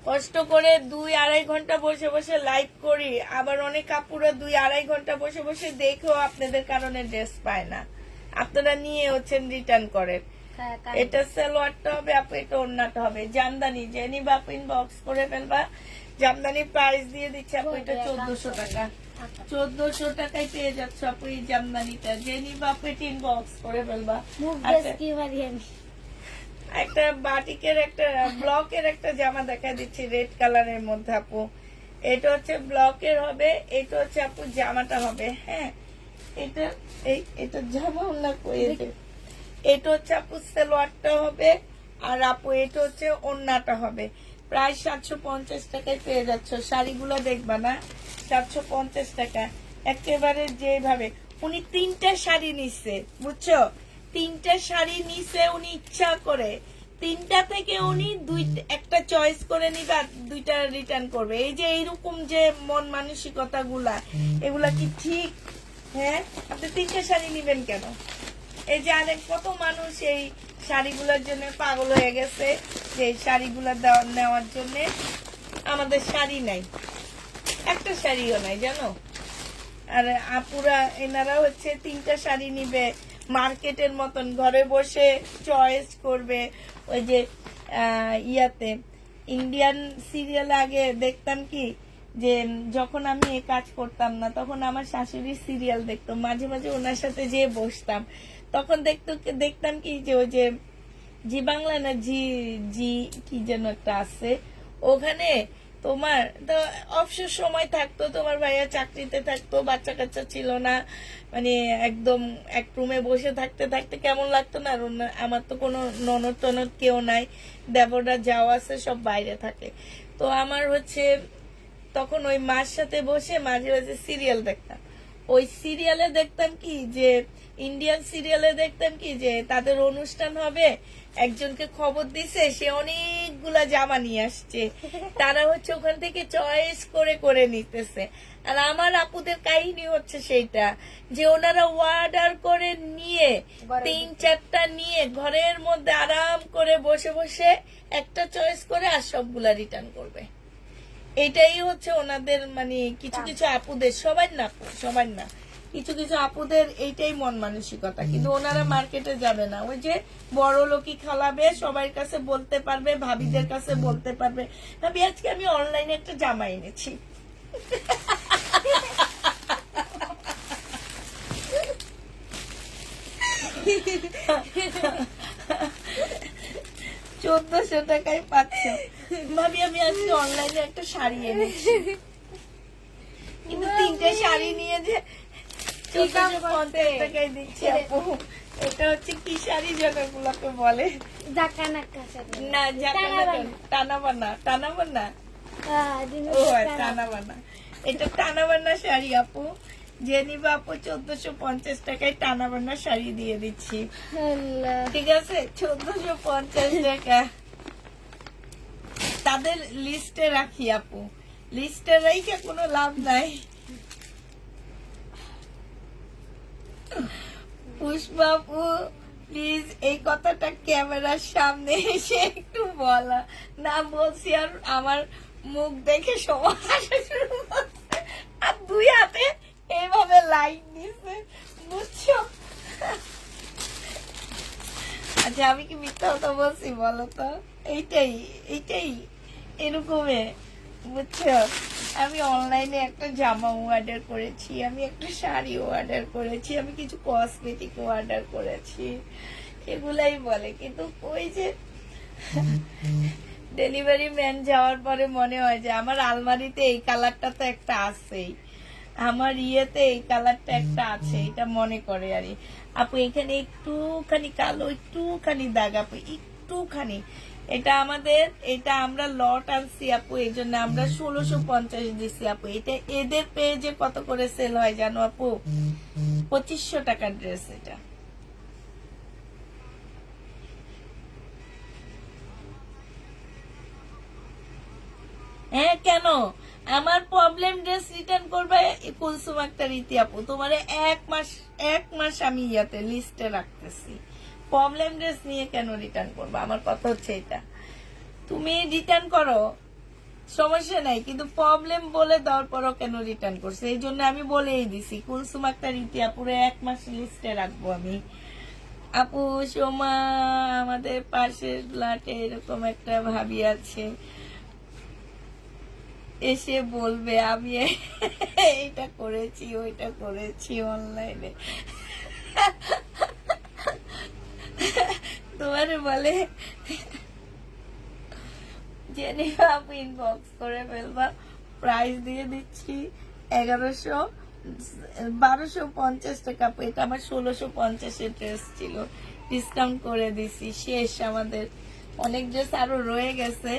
কষ্ট করে 2-2.5 ঘন্টা বসে বসে লাইভ করি, আবার অনেক আপুরা 2-2.5 ঘন্টা বসে বসে দেখেও আপনাদের কারণে ড্রেস পায় না, আপনারা নিয়ে হচ্ছেন রিটার্ন করেন। এটা সালোয়ারটা হবে আপু, এটা ওড়নাটা হবে। জামদানি জেনি বাপু ইনবক্স করে ফেলবা, জামদানি প্রাইস দিয়ে দিচ্ছে আপু, এটা 1400 টাকা। 1400 টাকায় পেয়ে যাচ্ছ আপু এই জামদানিটা। জেনি বাপু এটা ইনবক্স করে ফেলবা। মুখ আচ্ছা, দেখ কি মারি আমি। একটা বাটিকের একটা ব্লকের একটা জামা দেখা দিচ্ছি রেড কালারের মধ্যে আপু। এটা হচ্ছে ব্লকের হবে, এটা হচ্ছে আপু জামাটা হবে। হ্যাঁ, এটা এটা জামা না কই, এটা হচ্ছে আপু সালোয়ারটা হবে, আর আপু এটা হচ্ছে ওড়নাটা হবে। প্রায় 750 টাকায় পেয়ে যাচ্ছ। শাড়িগুলো দেখবা না, 750 টাকা একেবারে। যেভাবে উনি 3টা শাড়ি নিচ্ছে, বুঝছো, 3টা শাড়ি নিছে উনি ইচ্ছা করে। 3টা থেকে উনি একটা চয়েস করে নিবে আর 2টা রিটার্ন করবে। এই যে এইরকম যে মন মানসিকতা গুলা, এগুলা কি ঠিক? হ্যাঁ, আপনি 3টা শাড়ি নিবেন কেন? এই যে আরেক কত মানুষ এই শাড়িগুলোর জন্য পাগল হয়ে গেছে, যে শাড়িগুলো নেওয়ার জন্য। আমাদের শাড়ি নাই, একটা শাড়িও নাই জানো। আর আপুরা এনারা হচ্ছে 3টা শাড়ি নিবে, মার্কেটের মতন ঘরে বসে চয়েস করবে। ওই যে ইয়াতে ইন্ডিয়ান সিরিয়াল আগে দেখতাম কি, যে যখন আমি এই কাজ করতাম না তখন আমার শাশুড়ি সিরিয়াল দেখতো, মাঝে মাঝে ওনার সাথে যেয়ে বসতাম, তখন দেখতাম কি যে ওই যে জি বাংলা না জি জি কি যেন একটা আছে, ওখানে তোমার তো অবসর সময় থাকতো, তোমার ভাইয়া চাকরিতে থাকতো, বাচ্চা কাচ্চা ছিল না, মানে একদম এক রুমে বসে থাকতে থাকতে কেমন লাগতো না। আর আমার তো কোনো ননদ টনদ কেউ নাই, দেবররা যাও আছে, সব বাইরে থাকে। তো আমার হচ্ছে তখন ওই মার সাথে বসে মাঝে মাঝে সিরিয়াল দেখতাম। ওই সিরিয়ালে দেখতাম কি যে ইন্ডিয়ান সিরিয়ালে দেখতাম কি যে তাদের অনুষ্ঠান হবে, একজনকে খবর দিছে সে অনেকগুলা জামা নিয়ে আসছে, তারা হচ্ছে ওখান থেকে চয়েস করে করে নিতেছে। আর আমার আপুদের কাহিনী হচ্ছে সেইটা, যে ওনারা অর্ডার করে নিয়ে 3-4টা নিয়ে ঘরের মধ্যে আরাম করে বসে বসে একটা চয়েস করে আর সবগুলা রিটার্ন করবে। এটাই হচ্ছে ওনাদের, মানে কিছু কিছু আপুদের, সবাই না আপু, সবাই না, কিছু কিছু আপুদের এইটাই মন মানসিকতা। কিন্তু ওনারা মার্কেটে যাবে না, ওই যে বড় লোকই খালাবে, সবার কাছে বলতে পারবে, ভাবিদের কাছে বলতে পারবে, ভাবি আজকে আমি অনলাইনে একটা জামা এনেছি। $1400 টাকায় পাচ্ছ, ভাবি আমি আজকে অনলাইনে একটা শাড়ি এনেছি। কিন্তু 3টে শাড়ি নিয়ে যে 1450 টাকায় দিচ্ছি আপু। এটা হচ্ছে কি শাড়ি যেগুলোকে বলে জাকানাক্কা শাড়ি না, টানাবানা, টানাবানা, ও টানাবানা। এটা টানাবানা শাড়ি আপু, যে নিবা আপু 1450 টাকায় টানাবানা শাড়ি দিয়ে দিচ্ছি। ঠিক আছে, 1450 টাকা তাদের লিস্টে রাখি আপু, লিস্টে রেখে কোনো লাভ নাই। পুষ্পা আপু প্লিজ এই কথাটা ক্যামেরার সামনে এসে একটু বলা না, বলছি আর আমার মুখ দেখে সবাই হাসা শুরু করছে, আর 2 হাতে এইভাবে লাইক দিছে, বুঝছো? আচ্ছা আমি কি মিথ্যা কথা বলছি বলো তো? এইটাই এইটাই এরকমই, বুঝছো? আমি অনলাইনে একটা জামা অর্ডার করেছি, আমি একটা শাড়ি অর্ডার করেছি, আমি কিছু কসমেটিক অর্ডার করেছি, এগুলাই বলে। কিন্তু ওই যে ডেলিভারি ম্যান যাওয়ার পরে মনে হয় যে আমার আলমারিতে এই কালারটা তো একটা আছেই, আমার ইয়েতে এই কালারটা একটা আছে, এটা মনে করে। আর আপু এখানে একটুখানি কালো, একটুখানি দাগ আপু, একটুখানি। এটা আমাদের, এটা আমরা লট আনছি আপু, এই জন্য আমরা 1650 দিছি আপু। এটা এদের পেজে কত করে সেল হয় জানো আপু? 2500 টাকার ড্রেস এটা। হ্যাঁ, কেন আমার প্রবলেম ড্রেস রিটার্ন করবে কুলসুম আক্তার ইতি আপু? তোমার এক মাস আমি ইয়াতে লিস্টে রাখতেছি। প্রবলেম ড্রেস নিয়ে কেন রিটার্ন করবো? আমার কথা হচ্ছে এটা, তুমি রিটার্ন করো, সমস্যা নাই, কিন্তু প্রবলেম বলে দেওয়ার পরও কেন রিটার্ন করছে? এই জন্য আমি বলেই দিছি কুলসুম আক্তার ইতি আপুরে 1 মাস লিস্টে রাখবো আমি। আপু সোমা, আমাদের পাশের ফ্ল্যাটে এরকম একটা ভাবি আছে, এসে বলবে আমি এইটা করেছি ওইটা করেছি অনলাইনে, তোমারে বলে জেনিফা আপু ইনবক্স করে ফেলবা, প্রাইস দিয়ে দিচ্ছি 1250 টাকা আপু। এটা আমার 1650 ড্রেস ছিল, ডিসকাউন্ট করে দিছি, শেষ আমাদের। অনেক ড্রেস আরো রয়ে গেছে,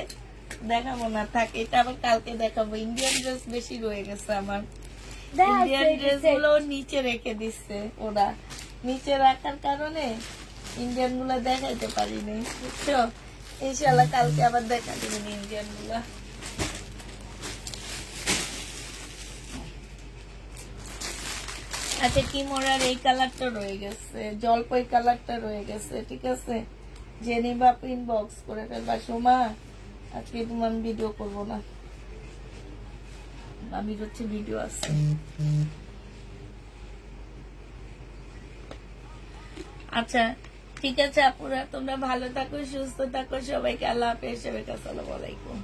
দেখাবো না, থাক, এটা আবার কালকে দেখাবো। ইন্ডিয়ান ড্রেস বেশি রয়ে গেছে আমার, ইন্ডিয়ান ড্রেস গুলো নিচে রেখে দিচ্ছে ওরা, নিচে রাখার কারণে ইন্ডিয়ান গুলা দেখাইতে পারিনি, বুঝছো? ইনশাল্লাহ কালকে আবার দেখা দিবেন ইন্ডিয়ান গুলা। আচ্ছা, কি মোড়ার এই কালারটা রয়ে গেছে, জলপাই কালারটা রয়ে গেছে, ঠিক আছে? জেনিবা ইনবক্স করে ফেলবা। সোমা, আজকে তোমার ভিডিও করবো না, আমি হচ্ছে ভিডিও আছে। আচ্ছা ঠিক আছে আপুরা, তোমরা ভালো থাকো, সুস্থ থাকো, সবাইকে আল্লাহ হাফেজ, সবাইকে আসসালামু আলাইকুম।